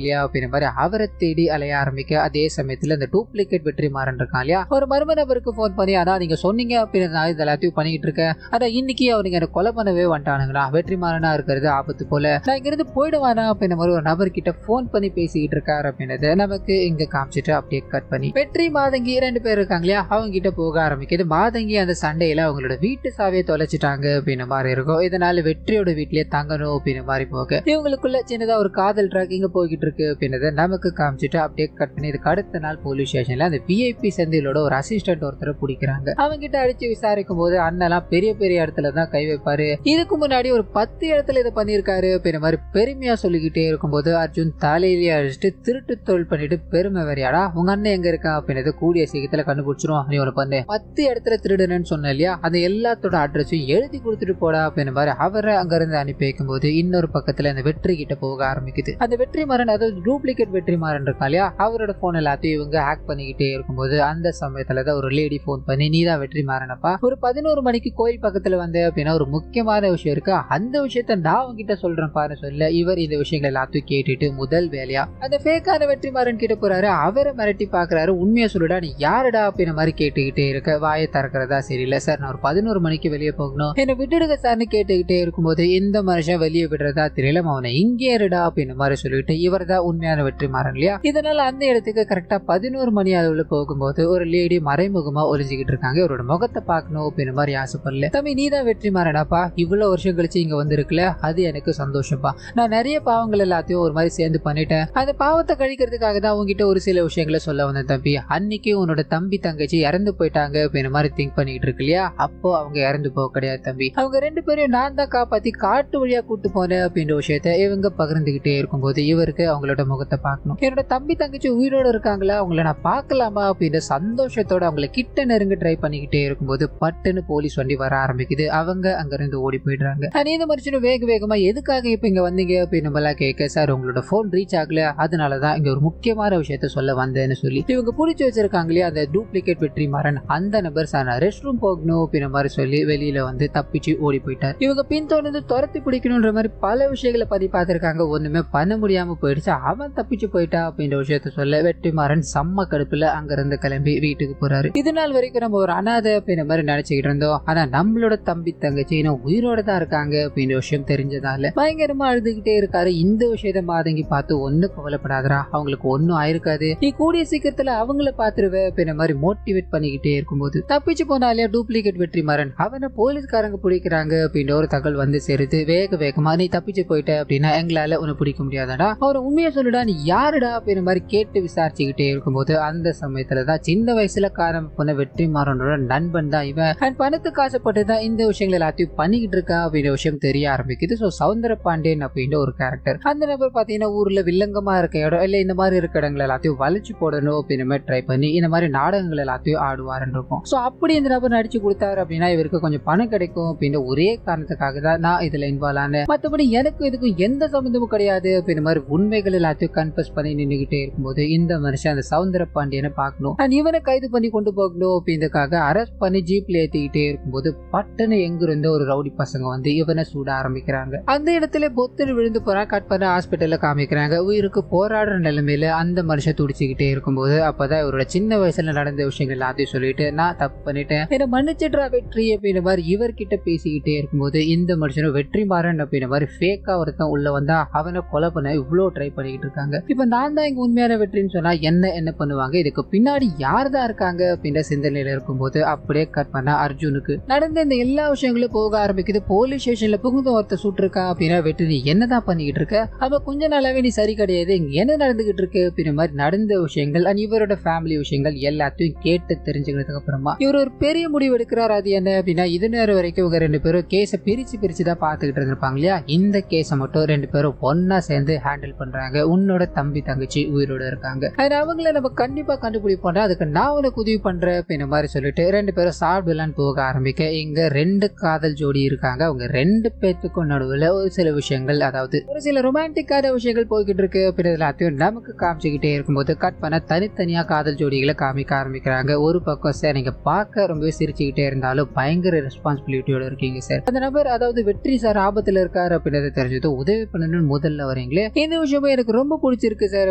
இல்லையா அப்படின்ற மாதிரி அவரை தேடி அலைய ஆரம்பிக்க அதே சமயத்துல இந்த டூப்ளிகேட் வெற்றி மாறன் இருக்கான் இல்லையா ஒரு மர்ம நபருக்கு போன் பண்ணி அதான் நீங்க சொன்னீங்க அப்படின்னு இது எல்லாத்தையும் பண்ணிட்டு இருக்கேன், அதான் இன்னைக்கு அவனுங்க எனக்கு கொலை பண்ணவே வந்துட்டானுங்களா, வெற்றி மாறனா இருக்கிறது ஆபத்து போல, நான் இங்க இருந்து போயிடுவானா அப்படின்ற மாதிரி ஒரு நபர் கிட்ட போன் பண்ணி பேசிக்கிட்டு இருக்காரு அப்படின்றத நமக்கு இங்க காமிச்சிட்டு அப்படியே கட் பண்ணி வெற்றி மாதங்கி 2 பேர் இருக்காங்க இல்லையா அவங்க கிட்ட போக ஆரம்பிக்குது. மாதங்கி அந்த சண்டையில அவங்களோட வீட்டு சாவியை தொலைச்சிட்டாங்க அப்படின்ற மாதிரி இருக்கும். இதனால வெற்றியோட வீட்லயே தங்கணும் அப்படின்ற மாதிரி போக இவங்களுக்குள்ள சின்னதா ஒரு காதல் ட்ராக் இங்க போய்கிட்டு இருக்கு அப்படின்றத நமக்கு காமிச்சிட்டு அப்படியே கட் பண்ணி இதுக்கு அடுத்த நாள் போலீஸ் ஸ்டேஷன்ல அந்த விஐபி செந்திலோட ஒரு அசிஸ்டன்ட் ஒருத்தரை பிடிக்கிறாங்க. அவங்க கிட்ட அடிச்சு விசாரிக்கும் போது அண்ணெல்லாம் பெரிய பெரிய இடத்துல தான் கை வைப்பாரு, இதுக்கு முன்னாடி ஒரு 10 இடத்துல இதை பண்ணிருக்காரு அப்படின்ற மாதிரி பெருமையா சொல்லிக்கிட்டே இருக்கும்போது அர்ஜுன் தலையிலேயே அடிச்சுட்டு திருட்டு தொழில் பண்ணிட்டு பெருமை வேறையாடா உங்க அண்ணன் எங்க இருக்கா அப்படின்றத கூடிய சீக்கிரத்துல கண்டுபிடிச்சிரும், நீ ஒண்ணு பண்ணு 10 இடத்துல திருடுன்னு சொன்ன இல்லையா அந்த எல்லாத்தோட அட்ரஸையும் எழுதி கொடுத்துட்டு போடா அப்படின்ற மாதிரி அவரை அங்க இருந்து அனுப்பி வைக்கும் போது இன்னொரு பக்கத்துல அந்த வெற்றி கிட்ட போக ஆரம்பிக்குது. அந்த வெற்றி மாறன் அதாவது டூப்ளிகேட் வெற்றி மாறன் இருக்கா இல்லையா அவரோட போன் எல்லாத்தையும் இவங்க ஹேக் பண்ணிக்கிட்டே இருக்கும்போது அந்த சமயத்துலதான் ஒரு லேடி போன் பண்ணி நீதான் வெற்றி மாறனப்பா ஒரு 11 மணிக்கு கோயில் பக்கத்துல வந்து அப்படின்னா ஒரு முக்கியமான விஷயம் இருக்கு, அந்த விஷயத்த நான் உங்ககிட்ட சொல்றேன் பாரு சொல்ல இவர் இந்த விஷயங்கள் எல்லாத்தையும் கேட்டுட்டு முதல் வேலையா அந்த ஃபேக்கான வெற்றிமாறன் கிட்ட போறாரு. அவரை மிரட்டி பாக்குறாரு. உண்மையா சொல்லுடா, நீ யாருடா அப்படின்ற மாதிரி கேட்டுக்கிட்டே இருக்க. வாயை திறக்கிறதா சரியில்லை சார், நான் ஒரு 11 மணிக்கு வெளியே போகணும், என்ன விட்டுடுங்க சார்னு கேட்டுக்கிட்டே இருக்கும்போது இந்த மனுஷன் வெளியே விடுறதா தெரியல, அவனை இங்கே இருடா அப்படின்ற மாதிரி சொல்லிட்டு இவர் தான் உண்மையான வெற்றிமாறன் இல்லையா. இதனால அந்த இடத்துக்கு கரெக்டா 11 மணி அளவுல போகும்போது ஒரு லேடி மறைமுகமா ஒளிஞ்சுக்கிட்டு இருக்காங்க. இவரோட முகத்தை பார்க்கணும் அப்படின்ற மாதிரி ஆசைப்படல. தம்பி நீ தான் வெற்றிமாறனாப்பா, இவ்வளவு வருஷம் கழிச்சு இங்க வந்திருக்கல, அது எனக்கு சந்தோஷப்பா. நான் நிறைய பாவங்கள் எல்லாத்தையும் ஒரு மாதிரி சேர்ந்து பண்ணிட்டேன். அந்த பாவத்தை கழிக்கிறதுக்காக தான் உங்ககிட்ட ஒரு சில விஷயங்களை சொல்ல வந்தேன் தம்பி. அன்னைக்கு உன்னோட தம்பி தங்கச்சி இறந்து போயிட்டாங்க அப்படின்ற மாதிரி திங்க் பண்ணிட்டு இருக்கு இல்லையா. அப்போ அவங்க இறந்து போக கிடையாது தம்பி, அவங்க 2 பேரையும் நான் தான் காப்பாத்தி காட்டு வழியா கூட்டு போனேன் அப்படின்ற விஷயத்த இவங்க பகிர்ந்துகிட்டே இருக்கும்போது இவருக்கு அவங்களோட முகத்தை பார்க்கணும். என்னோட தம்பி தங்கச்சி உயிரோட இருக்காங்களா, அவங்கள நான் பார்க்கலாமா அப்படின்ற சந்தோஷத்தோட அவங்கள கிட்ட நெருங்க ட்ரை பண்ணிக்கிட்டே இருக்கும்போது பட்டுன்னு போலீஸ் வண்டி வர ஆரம்பிக்குது. அவங்க அங்க இருந்து ஓடி போயிடுறாங்க. நீந்த மனுஷனும் வேகமா எதுக்காக இப்ப இங்க வந்தீங்க அப்படின்னு நம்மளா கேட்க, சார் உங்களோட போன் ரீச் ஆகல, அதனாலதான் இங்க ஒரு முக்கியமான விஷயத்த சொல்ல வந்தேன்னு சொல்லி இவங்க புடிச்சு வச்சிருக்காங்க இல்லையா அந்த டூப்ளிகேட் வெற்றிமாறன், அந்த நபர் சார் நான் ரெஸ்ட் ரூம் போகணும் அப்படின்ற மாதிரி சொல்லி வெளியில வந்து தப்பிச்சு ஓடி போயிட்டார். இவங்க பின்தொடர்ந்து துரத்தி பிடிக்கணும்ன்ற மாதிரி பல விஷயங்களை பத்தி பார்த்திருக்காங்க. ஒண்ணுமே பண்ண முடியாம போயிடுச்சு. அவன் தப்பிச்சு போயிட்டா அப்படின்ற விஷயத்த சொல்ல வெற்றிமாறன் செம்ம கடுப்புல அங்க இருந்து கிளம்பி வீட்டுக்கு போறாரு. இது நாள் வரைக்கும் நம்ம ஒரு அனாதை அப்படின்ற மாதிரி நினைச்சுக்கிட்டு இருந்தோம். ஆனா நம்மளோட தம்பி தங்கச்சி இன்னும் உயிரோட தான் இருக்காங்க அப்படின்ற விஷயம் தெரிஞ்சதால பயங்கரமா அழுதுகிட்டே இருக்காரு. இந்த விஷயத்த மாதங்கி பார்த்து ஒன்னும் கவலைப்படாதரா, அவங்களுக்கு ஒன்னும் ஆயிருக்காது, நீ கூடிய சீக்கிரத்துல அவங்கள பாத்துருவ அப்படின்ற மாதிரி மோட்டிவேட் பண்ணிக்கிட்டே இருக்கும்போது தப்பிச்சு போனாலே டூப்ளிகேட் வெற்றிமாறன் அவனை போலீஸ்காரங்க பிடிக்கிறாங்க அப்படின்ற ஒரு தகவல் வந்து சேருது. வேகமா நீ தப்பிச்சு போயிட்ட அப்படின்னா எங்களால உன்னை பிடிக்க முடியாதடா, அவரை உண்மையா சொல்லுடா, நீ யாருடா அப்படின்ற மாதிரி கேட்டு விசாரிச்சுக்கிட்டே இருக்கும்போது அந்த சமயத்துலதான் சின்ன வயசுல காரணம் போன வெற்றிமாறனோட நண்பன் தான் இவன். பணத்துக்கு ஆசைப்பட்டுதான் இந்த விஷயங்கள் எல்லாத்தையும் பண்ணிக்கிட்டு இருக்கா அப்படின்ற விஷயம் தெரிய ஆரம்பிக்குது. ஸோ சவுந்தர பாண்டியன் அப்படின்ற ஒரு கேரக்டர், அந்த நபர் பாத்தீங்கன்னா ஊர்ல வில்லங்கமா இருக்க இடம் இல்ல இந்த மாதிரி இருக்க இடங்கள் எல்லாத்தையும் வளைச்சு போடணும் அப்படின்ற மாதிரி ட்ரை பண்ணி இந்த மாதிரி நாடகங்கள் எல்லாத்தையும் ஆடுவாருன்னு இருக்கும். ஸோ அப்படி இந்த நபர் நடிச்சு கொடுத்தாரு அப்படின்னா இவருக்கு கொஞ்சம் பணம் கிடைக்கும் அப்படின்ற ஒரே காரணத்துக்காக தான் நான் இதுல இன்வால்வ் ஆனேன். மற்றபடி எனக்கு இதுக்கும் எந்த சம்பந்தமும் கிடையாது அப்படின்ற மாதிரி உண்மைகள் எல்லாத்தையும் கன்ஃபஸ் பண்ணி நின்றுகிட்டே இருக்கும்போது இந்த மனுஷன் அந்த சவுந்தர பாண்டியனை பார்க்கணும், இவனை கைது பண்ணி கொண்டு போகணும் அப்படின்றதுக்காக அரெஸ்ட் பண்ணி ஜீப்ல ஏத்திக்கிட்டே இருக்கும்போது பட்டனை எங்கிருந்த ஒரு ரவுடி பசங்க வந்து இவனை சூட ஆரம்பிக்கிறாங்க. அந்த இடத்துல பொத்தல் விழுந்து போறா. கட் பண்ண ஹாஸ்பிட்டல்ல காமிக்கிறாங்க. உயிருக்கு போராடுற நிலைமையில அந்த மனுஷன் துடிச்சுக்கிட்டே இருக்கும்போது அப்பதான் இவரோட சின்ன வயசுல நடந்த விஷயங்கள் எல்லாத்தையும் சொல்லிட்டு நான் தப்பு பண்ணிட்டேன், என்ன மன்னிச்சிடுறா வெற்றி அப்படின்ற மாதிரி இவர்கிட்ட பேசிக்கிட்டே இருக்கும்போது இந்த மனுஷனும் வெற்றிமாறன் அப்படின்ற மாதிரி ஃபேக்கா ஒருத்தன் உள்ள வந்தா அவனை கொலை பண்ண இவ்வளவு ட்ரை பண்ணிக்கிட்டு இருக்காங்க. இப்ப நான் தான் இங்க உண்மையான வெற்றின்னு சொன்னா என்ன பண்ணுவாங்க, இதுக்கு பின்னாடி யார் தான் இருக்காங்க அப்படின்ற சிந்தனையில இருக்கும்போது அப்படியே கட் பண்ண அர்ஜுனுக்கு நடந்த இந்த எல்லா விஷயங்களும் போக ஆரம்பிக்குது. போலீஸ் ஸ்டேஷன்ல புகுந்து ஒருத்தர் சுட்டிருக்கா அப்படின்னா வெற்றி நீ என்னதான் பண்ணிக்கிட்டு இருக்க, அவ கொஞ்ச நாளாவே நீ சரி கிடையாது, இங்க என்ன நடந்துகிட்டு இருக்கு அப்படின்ற மாதிரி நடந்த விஷயங்கள் இவரோட ஃபேமிலி விஷயங்கள் எல்லாத்தையும் கேட்டு தெரிஞ்சுக்கிறதுக்கு அப்புறமா இவர் ஒரு பெரிய முடிவு எடுக்கிறார். அது என்ன அப்படின்னா இது நேரம் வரைக்கும் இவங்க 2 பேரும் கேஸை பிரிச்சு தான் பார்த்துக்கிட்டு இருந்திருப்பாங்க இல்லையா. இந்த கேஸை மட்டும் 2 பேரும் ஒன்னா சேர்ந்து ஹேண்டில் பண்றாங்க. உன்னோட தம்பி தங்கச்சி உயிரோட இருக்காங்க, அது அவங்கள நம்ம கண்டிப்பா கண்டுபிடிப்போம், அதுக்கு நான் உனக்கு உதவி பண்றேன் அப்படின்ற மாதிரி சொல்லிட்டு 2 பேரும் சாப்பிடலான்னு போக ஆரம்பிக்க இங்க 2 காதல் ஜோடி இருக்காங்க. அவங்க 2 பேத்துக்கும் நடுவில் ஒரு சில விஷயங்கள், அதாவது ஒரு சில ரொமான்டிக்கான விஷயங்கள் போய்கிட்டு இருக்கு அப்படின்றது எல்லாத்தையும் நமக்கு காமிச்சுக்கிட்டே இருக்கும்போது கட் பண்ண தனித்தனியா காதல் ஜோடிகளை காமிக்க ஆரம்பிக்கிறாங்க. ஒரு பக்கம் சார் நீங்க பார்க்க ரொம்பவே சிரிச்சுக்கிட்டே இருந்தாலும் பயங்கர ரெஸ்பான்சிபிலிட்டியோட இருக்கீங்க சார், அந்த நபர் அதாவது வெற்றி சார் ஆபத்துல இருக்காரு அப்படின்றத தெரிஞ்சது உதவி பண்ணணும்னு முதல்ல வரீங்களே, இந்த விஷயமும் எனக்கு ரொம்ப பிடிச்சிருக்கு சார்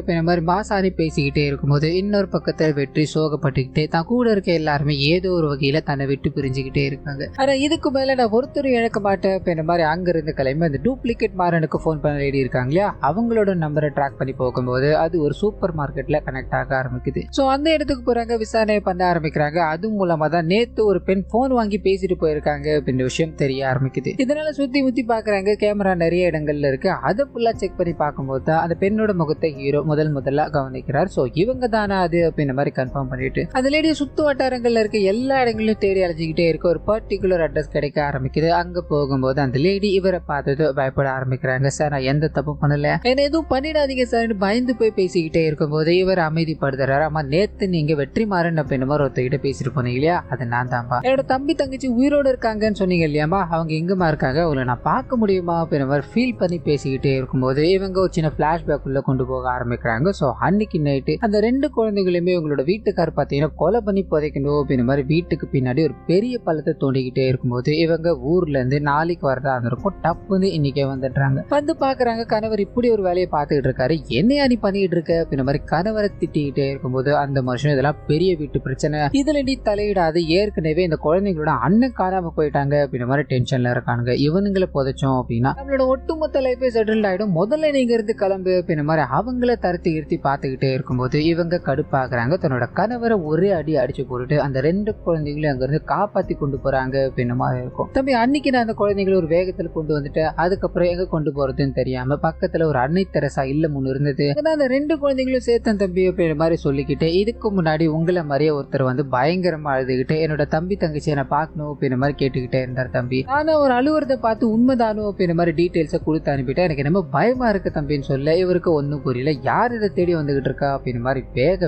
அப்படின்ற மாதிரி மாசாணி பேசிக்கிட்டே இருக்கும்போது இன்னொரு பக்கத்துல வெற்றி சோகப்பட்டுக்கிட்டே தான் கூட இருக்க எல்லாருமே ஏதோ ஒரு வகையில தன்னை விட்டு பிரிஞ்சுக்கிட்டே இருக்காங்க. ஆனா இதுக்கு மேல நான் ஒருத்தரும் இழக்க மாட்டேன் அப்படின்ற மாதிரி அங்க இருந்து கிளம்பி அந்த டூப்ளிகேட் மாறனுக்கு போன் பண்ண லேடி இருக்காங்க இல்லையா, அவங்களோட நம்பரை ட்ராக் பண்ணி போகும்போது அது ஒரு சூப்பர் மார்க்கெட்ல கனெக்ட் ஆக ஆரம்பிக்குது. சோ அந்த இடத்துக்கு போறாங்க, விசாரணை பண்ண ஆரம்பிக்கிறாங்க. அது மூலமா தான் நேத்து ஒரு பெண் போன் வாங்கி பேசிட்டு போயிருக்காங்க அப்படின்ற விஷயம் தெரிய ஆரம்பிக்குது. இதனால சுத்தி முத்தி பாக்குறாங்க, கேமரா நிறைய இடங்கள்ல இருக்கு. அதை ஃபுல்லா செக் பண்ணி பார்க்கும்போது தான் அந்த பெண்ணோட முகத்தை ஹீரோ முதல்ல கவனிக்கிறார். சோ இவங்க தானா அது அப்படின்ற மாதிரி கன்ஃபார்ம் பண்ணிட்டு அந்த லேடிய சுத்து வட்டாரங்கள்ல இருக்க எல்லா இடங்களையும் தேடி அழைச்சிக்கிட்டே இருக்க ஒரு பர்டிகுலர் அட்ரஸ் கிடைக்க ஆரம்பிக்குது. அங்க போகும்போது அந்த லேடி இவரை பார்த்தது பயப்பட ஆரம்பிக்கிறாங்க. சார் நான் எந்த தப்பு பண்ணல, என்ன எதுவும் பண்ணிடாதீங்க சார் பயந்து போய் பேசிக்கிட்டே இருக்கும்போது இவர் அமைதிப்படுத்துறாரு. ஆமா நேத்து நீங்க வெற்றிமாறன் அப்படின்னு மாதிரி ஒருத்தகிட்ட பேசிட்டு போனீங்க இல்லையா, அது நான் தான்பா, என்னோட தம்பி தங்கச்சி உயிரோட இருக்காங்கன்னு சொன்னீங்க இல்லையாமா, அவங்க எங்கமா இருக்காங்க, அவங்களை நான் பார்க்க முடியுமா அப்படின்ற மாதிரி ஃபீல் பண்ணி பேசிக்கிட்டே இருக்கும்போது இவங்க ஒரு சின்ன பிளாஷ்பேக் உள்ள கொண்டு போக ஆரம்பிக்கிறாங்க. ஸோ அன்னைக்கு நைட்டு அந்த 2 குழந்தைகளுமே உங்களோட வீட்டுக்கார் பார்த்தீங்கன்னா கொலை பண்ணி புதைக்கணும் அப்படின்ற மாதிரி வீட்டுக்கு பின்னாடி ஒரு பெரிய பள்ளத்தை தோண்டிக்கிட்டே இருக்கும்போது இவங்க ஊர்ல இருந்து நாளைக்கு வரதா இருந்திருக்கும், டப்புன்னு இன்னைக்கே வந்துடுறாங்க. வந்து பாக்குறாங்க கணவர் இப்படி ஒரு வேலையை பார்த்துக்கிட்டு இருக்காரு, என்னையா நீ பண்ணிட்டு இருக்க அப்படின்ற மாதிரி கணவரை திட்டிக்கிட்டே இருக்கும்போது அந்த மனுஷன் இதெல்லாம் பெரிய வீட்டு பிரச்சனை, இதுல நீ தலையிடாது, ஏற்கனவே இந்த குழந்தைங்களோட அண்ணன் காணாம போயிட்டாங்க அப்படின்ற மாதிரி டென்ஷன்ல இருக்கானுங்க, இவனுங்களை புதைச்சோம் அப்படின்னா நம்மளோட ஒட்டுமொத்த லைஃபே செட்டில் ஆயிடும், முதல்ல நீங்க இருந்து கிளம்பு அப்படின்ற மாதிரி அவங்கள தரத்தி இருத்தி பார்த்துக்கிட்டே இருக்கும்போது இவங்க கடுப்பாக்குறாங்க. தன்னோட கணவரை ஒரே அடி அடிச்சு போட்டுட்டு அந்த 2 குழந்தைங்களையும் அங்க இருந்து காப்பாத்தி கொண்டு போறாங்க அப்படின்ற மாதிரி இருக்கும். தம்பி அன்னைக்கு நான் அந்த குழந்தைங்களை ஒரு வேகத்துல கொண்டு வந்துட்டு அதுக்கப்புறம் எங்க கொண்டு போறதுன்னு தெரியாம பக்கத்துல ஒரு அன்னை தெரசா இல்லம் ஒண்ணு இருந்தது, அந்த 2 குழந்தைங்களும் சேர்த்தன் தம்பி அப்படின்ற மாதிரி சொல்லிக்கிட்டு இதுக்கு முன்னாடி உங்களை மாதிரியே ஒருத்தர் வந்து பயங்கரமா அழுதுகிட்டு என்னோட தம்பி தங்கச்சியை நான் பார்க்கணும் அப்படின்ற மாதிரி கேட்டுக்கிட்டே இருந்தார் தம்பி. ஆனா ஒரு அலுவலகத்தை பார்த்து உண்மைதானோ அப்படின்ற மாதிரி டீட்டெயில்ஸை கொடுத்து அனுப்பிட்டேன், எனக்கு ரொம்ப பயமா இருக்கு தம்பின்னு சொல்ல இவருக்கு ஒன்னும் புரியல, யார் இதை தேடி வந்துகிட்டு இருக்கா அப்படின்ற மாதிரி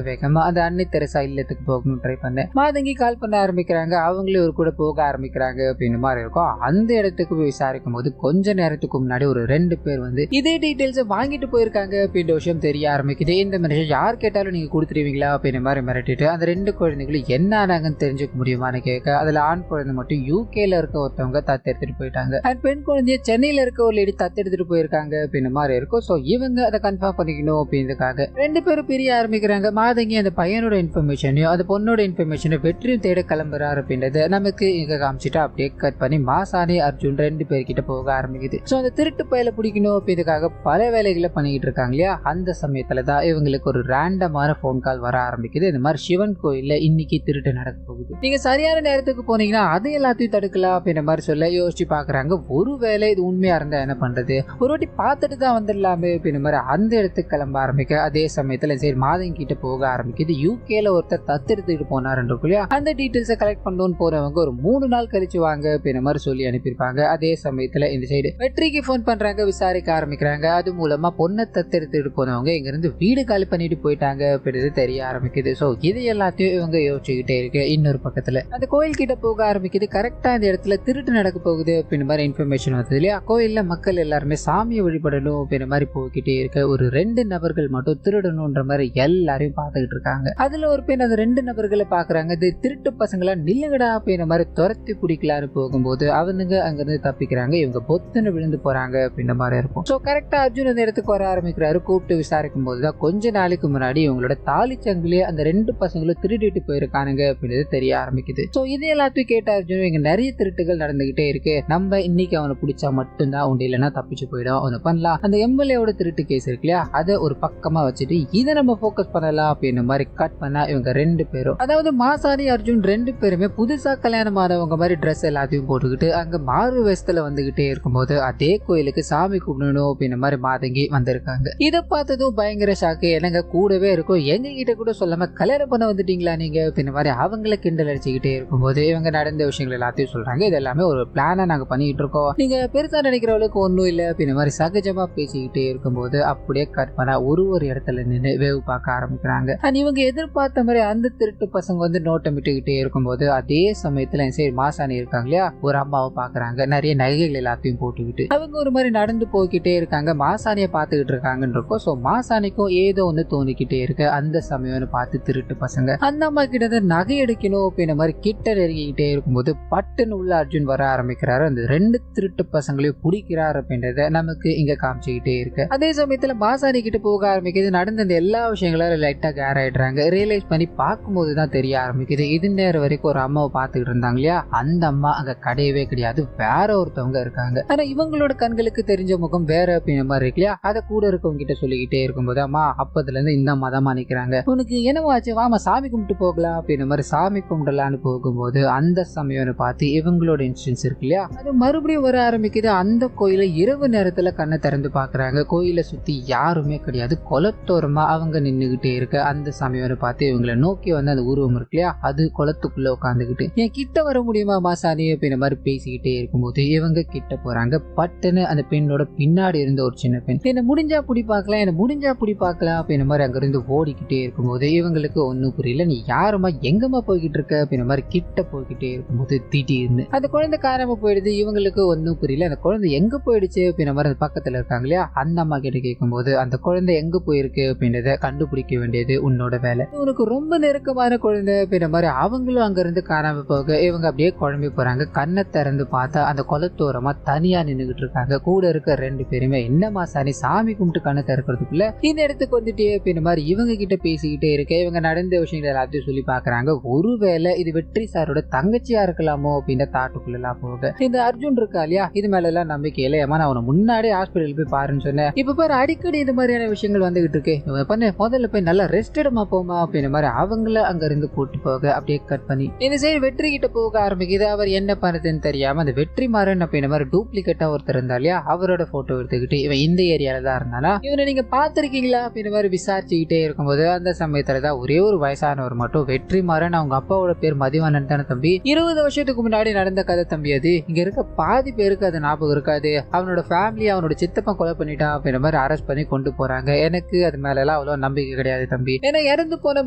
வேகமா அந்த அன்னை தெரசா இல்லத்துக்கு போகணும் ட்ரை பண்ணேன். மாதங்கி கால் பண்ண ஆரம்பிக்கிறாங்க, அவங்களே ஒரு கூட போக ஆரம்பிக்கிறாங்க அப்படின்ற மாதிரி இருக்கும். அந்த இடத்துக்கு போய் விசாரிக்கும் போது கொஞ்ச நேரத்துக்கு முன்னாடி ஒரு 2 பேர் வந்து இதே டீடைல்ஸ் வாங்கிட்டு போயிருக்காங்க அப்படின்ற விஷயம் தெரிய ஆரம்பிக்குது. இந்த மனுஷன் யார் கேட்டாலும் நீங்க கொடுத்துருவீங்களா அப்படின்ற மாதிரி மிரட்டிட்டு அந்த 2 குழந்தைகளும் என்ன ஆனாங்கன்னு தெரிஞ்சுக்க முடியுமான்னு கேட்க அதுல ஆண் குழந்தை மட்டும் யூகேல இருக்க ஒருத்தவங்க தத்தெடுத்துட்டு போயிட்டாங்க, அண்ட் பெண் குழந்தைய சென்னையில இருக்க ஒரு லேடி தத்தெடுத்துட்டு போயிருக்காங்க அப்படின்ற மாதிரி இருக்கும். சோ இவங்க அதை கன்ஃபார்ம் பண்ணிக்கணும் அப்படின்றதுக்காக 2 பேரும் பிரிய ஆரம்பிக்கிறாங்க. மாதங்கி அந்த பையனோட இன்ஃபர்மேஷனையும் அந்த பொண்ணோட இன்ஃபர்மேஷனை வெற்றியும் தேட கிளம்புறாரு அப்படின்றது நமக்கு இங்க காமிச்சிட்டு அப்படியே கட் பண்ணி மாசாணி அர்ஜுன் 2 பேர்கிட்ட போக ஆரம்பிக்குது. சோ அந்த திருட்டு பையில பிடிக்கணும் அப்படின்றதுக்காக பல வேலைகளை பண்ணிக்கிட்டு இருக்காங்க இல்லையா, அந்த சமயத்துல தான் இவங்களுக்கு ஒரு ரேண்டமான போன் கால் வர ஆரம்பிக்குது. இந்த மாதிரி சிவன் கோயில்ல இன்னைக்கு திருட்டு நடக்க போகுது, நீங்க சரியான நேரத்துக்கு போனீங்கன்னா அதை எல்லாத்தையும் தடுக்கலாம் அப்படின்ற மாதிரி சொல்ல யோசிச்சு பாக்குறாங்க. ஒருவேளை இது உண்மையா இருந்தா என்ன பண்றது, ஒரு வாட்டி பார்த்துட்டு தான் வந்துடலாமே அப்படின்ற மாதிரி அந்த இடத்துக்கு கிளம்ப ஆரம்பிக்க அதே சமயத்துல சரி மாதம் கிட்ட போக ஆரம்பிக்குது. யூகேல ஒருத்தர் தத்தெடுத்துட்டு போனாருன்றக்குள்ளயா அந்த டீட்டெயில்ஸை கலெக்ட் பண்ணணும்னு போறவங்க ஒரு 3 நாள் கழிச்சு வாங்க அப்படின்ற மாதிரி சொல்லி அனுப்பியிருப்பாங்க. அதே சமயத்துல இந்த சைடு வெற்றிக்கு போன் பண்றாங்க, விசாரிக்க ஆரம்பிக்கிறாங்க. அது மூலமா பொண்ணை தத்தெடுத்துட்டு போனவங்க இங்க இருந்து வீடு காலி பண்ணிட்டு போயிட்டாங்க அப்படின்றது தெரிய ஆரம்பிக்குது. சோ இது எல்லாத்தையும் இவங்க யோசிச்சுக்கிட்டே இருக்கு. இன்னொரு பக்கத்துல அந்த கோயில் கிட்ட போக ஆரம்பிக்குது. கரெக்டா இந்த இடத்துல திருட்டு நடக்க போகுது அப்படின்ற மாதிரி இன்ஃபர்மேஷன் வந்தது இல்லையா, கோயில்ல மக்கள் எல்லாருமே சாமியை வழிபடணும் அப்படின்ற மாதிரி போய்கிட்டே இருக்க ஒரு 2 நபர்கள் மட்டும் திருடணும்ன்ற மாதிரி எல்லாரையும் பார்த்துக்கிட்டு இருக்காங்க. அதுல ஒரு பெண் அந்த 2 நபர்களை பாக்குறாங்க, இது திருட்டு பசங்களா நில்லுங்கடா அப்படின்ற மாதிரி துரத்தி பிடிக்கலான்னு போகும்போது அவனுங்க அங்கிருந்து தப்பிக்கிறாங்க, இவங்க பொத்துன்னு விழுந்து போறாங்க அப்படின்ற மாதிரி இருக்கும். சோ கரெக்டா அர்ஜுன் அந்த இடத்துக்கு வர ஆரம்பிக்கிறாரு. கூப்பிட்டு விசாரிக்கும் போதுதான் கொஞ்ச நாளைக்கு முன்னாடி இவங்களோட தாலி சங்கிலே அந்த 2 பசங்களும் திருடிட்டு போயிருக்கானுங்க அப்படின்றது தெரிய ஆரம்பிக்குது. சோ இது எல்லாத்தையும் கேட்ட அர்ஜுன் இங்க நிறைய திருட்டுகள் நடந்துகிட்டே இருக்கு, நம்ம இன்னைக்கு அவனை பிடிச்சா மட்டும்தான் உண்டு, இல்லைன்னா தப்பிச்சு போயிடும், அவனை பண்ணலாம். அந்த எம்எல்ஏவோட திருட்டு கேஸ் இருக்கு இல்லையா, அதை ஒரு பக்கமா வச்சுட்டு இதை நம்ம போக்கஸ் பண்ணலாம் அப்படின்ற மாதிரி கட் பண்ணா இவங்க 2 பேரும், அதாவது மாசாணி அர்ஜுன் 2 பேருமே புதுசா கல்யாணம் ஆனவங்க மாதிரி ட்ரெஸ் எல்லாத்தையும் போட்டுக்கிட்டு அங்க மாறு வேஷத்துல வந்துகிட்டே இருக்கும்போது அதே கோயிலுக்கு சாமி கூப்பிடணும் அப்படின்ற மாதிரி மாதங்கி வந்திருக்காங்க. இதை பார்த்ததும் பயங்கர ஷாக்கு, என்னங்க கூடவே இருக்கும், எங்க கிட்ட கூட சொல்லாம கல்யாணம் பண்ண வந்துட்டீங்களா நீங்க அப்படின்ற மாதிரி அவங்கள கிண்டல் அடிச்சுக்கிட்டே இருக்கும்போது இவங்க நடந்த விஷயங்கள் எல்லாத்தையும் சொல்றாங்க, இது எல்லாமே ஒரு பிளானா நாங்க பண்ணிட்டு இருக்கோம், நீங்க பெருசா நினைக்கிற அளவுக்கு ஒன்னும் இல்ல அப்படின்ற மாதிரி சகஜமா பேசிக்கிட்டே இருக்கும்போது அப்படியே கட் பண்ணா ஒரு இடத்துல நின்று வேவு பார்க்க ஆரம்பிக்கிறாங்க. இவங்க எதிர்பார்த்த மாதிரி அந்த திருட்டு பசங்க வந்து நோட்டம் விட்டுக்கிட்டே இருக்கும்போது அதே சமயத்துல சரி மாசாணி இருக்காங்க இல்லையா, ஒரு அம்மாவை பாக்குறாங்க, நிறைய நகைகள் எல்லாத்தையும் போட்டுக்கிட்டு அவங்க ஒரு மாதிரி நடந்து போய்கிட்டே இருக்காங்க, மாசாணியை பார்த்துக்கிட்டு இருக்காங்கன்னு இருக்கும். சோ மாசாணிக்கும் ஏதோ ஒண்ணு தோணிக்கிட்டே இருக்கு. அந்த சமயம் பார்த்து திருட்டு பசங்க அந்த அம்மா கிட்ட நகை எடுக்கணும் அப்படின்ற மாதிரி கிட்ட நெருங்கிக்கிட்டே இருக்கும்போது பட்டுன்னு உள்ள அர்ஜுன் வர ஆரம்பிக்கிறாரு. அந்த 2 திருட்டு பசங்களையும் பிடிக்கிறாரு அப்படின்றத நமக்கு இங்க காமிச்சுக்கிட்டே இருக்கு. அதே சமயத்துல மாசாணி கிட்ட போக ஆரம்பிக்குது. நடந்த இந்த எல்லா விஷயங்களும் லைட்டா கேர் ஆயிடுறாங்க. ரியலைஸ் பண்ணி பார்க்கும்போது தான் தெரிய ஆரம்பிக்குது, இது நேரம் வரைக்கும் ஒரு அம்மாவை பார்த்துக்கிட்டு இருந்தாங்க இல்லையா, அந்த அம்மா அங்க கிடையவே கிடையாது, வேற ஒருத்தவங்க இருக்காங்க. ஆனா இவங்களோட கண்களுக்கு தெரிஞ்ச முகம் வேற அப்படின்ற மாதிரி இருக்கு இல்லையா, அதை கூட இருக்கவங்க கிட்ட சொல்லிக்கிட்டே இருக்கும்போது அம்மா அப்பதுல இருந்து இந்த அம்மா தான் நிக்கிறாங்க, உனக்கு என்னவாச்சு வாமா சாமி கும்பிட்டு போகலாம் அப்படின்ற மாதிரி சாமி கும்பிடலான்னு போகும்போது அந்த சமயம் பார்த்து இவங்களோட இன்ஸ்டன்ஸ் இருக்கு இல்லையா, அது மறுபடியும் வர ஆரம்பிக்குது. அந்த கோயில இரவு நேரத்துல கண்ணை திறந்து பாக்குறாங்க, கோயிலை சுத்தி யாருமே கிடையாது, குளத்தோரமா அவங்க நின்னுகிட்டே இருக்க அந்த சமயம் பார்த்து இவங்களை நோக்கி வந்து அந்த உருவம் இருக்கு இல்லையா, அது குளத்துக்குள்ள உட்காந்துக்கிட்டு என் கிட்ட வர முடியுமா மாசாணி அப்படின்ற மாதிரி பேசிக்கிட்டே இருக்கும்போது இவங்க கிட்ட போறாங்க. பட்டுன்னு அந்த பெண்ணோட பின்னாடி இருந்த ஒரு சின்ன பெண் என்ன முடிஞ்சா புடி பார்க்கலாம், என்ன முடிஞ்சா புடி பார்க்கலாம் அப்படின்ற மாதிரி அங்க இருந்து ஓடிக்கிட்டே இருக்கும்போது இவங்களுக்கு ஒன்னும் புரியல, நீ யாருமா எங்கம்மா போய்கிட்டு இருக்க அப்படின்ற மாதிரி கிட்ட போய்கிட்டே இருக்கும்போது திடீர்னு அந்த குழந்தை காணாம போயிடுது. இவங்களுக்கு ஒன்னும் புரியல, அந்த குழந்தை எங்க போயிடுச்சு அப்படின்ற மாதிரி அந்த பக்கத்துல இருக்காங்க இல்லையா, அந்த அம்மா கிட்ட கேட்கும்போது அந்த குழந்தை எங்க போயிருக்கு அப்படின்றத கண்டுபிடிக்க வேண்டியது உன்னோட வேலை, உனக்கு ரொம்ப நெருக்கமான குழந்தை அப்படின்ற மாதிரி அவங்களும் அங்க இருந்து காணாம போக இவங்க அப்படியே குழம்பி போறாங்க. கண்ணை திறந்து பார்த்தா அந்த குளத்தோரமா தனியா நின்னுகிட்டு இருக்காங்க, கூட இருக்க ரெண்டு பேருமே என்ன மாசாணி சாமி கும்பிட்டு கண்ணை திறக்கிறதுக்குள்ள இந்த இடத்துக்கு வந்துட்டே அப்படின்ற மாதிரி இவங்க கிட்ட பேசிக்கிட்டே இருக்க இவங்க நடந்த விஷயங்கள் எல்லாத்தையும் சொல்லி பாக்குறாங்க. ஒருவேளை இது வெற்றி சாரோட தங்கச்சியா இருக்கலாமோ அப்படின்ற தாட்டுக்குள்ள எல்லாம் போக இந்த அர்ஜுன் இருக்கா இல்லையா, இது மேல எல்லாம் நம்பிக்கை இல்லை. ஏமா நான் அவனை முன்னாடி ஹாஸ்பிட்டல் போய் பாருன்னு சொன்னேன். இப்ப பாரு அடிக்கடி இந்த மாதிரியான விஷயங்கள் வந்துகிட்டு இருக்கு. பண்ண முதல்ல போய் நல்லா ரெஸ்ட் எடுமா போமா அப்படின்ற மாதிரி அவங்கள அங்க இருந்து கூட்டு போக அப்படியே கட் பண்ணி இந்த சைடு வெற்றி கிட்ட போக ஆரம்பிக்குது. அவர் என்ன பண்ணுதுன்னு தெரியாம அந்த வெற்றி மாறன் அப்படின்ற மாதிரி டூப்ளிகேட்டா ஒருத்தர் இருந்தா இல்லையா, அவரோட போட்டோ எடுத்துக்கிட்டு இவன் இந்த ஏரியால தான் இருந்தானா, இவனை நீங்க பாத்திருக்கீங்களா அப்படின்ற மாதிரி விசாரிச்சுக்கிட்டே இருக்கும்போது அந்த சமயத்துலதான் ஒரே ஒரு வயசானவர் மட்டும் வெற்றி மாறன் அவங்க அப்பாவோட பேர் மதிவானன் தானே தம்பி, 20 வருஷத்துக்கு முன்னாடி நடந்த கதை தம்பி, அது இங்க இருக்க பாதி பேருக்கு அது ஞாபகம் இருக்காது. அவனோட ஃபேமிலி அவனோட சித்தப்பன் கொலை பண்ணிட்டான் அப்படின்ற மாதிரி அரெஸ்ட் பண்ணி கொண்டு போறாங்க. எனக்கு அது மேல எல்லாம் அவ்வளவு நம்பிக்கை கிடையாது தம்பி. ஏன்னா இறந்து போன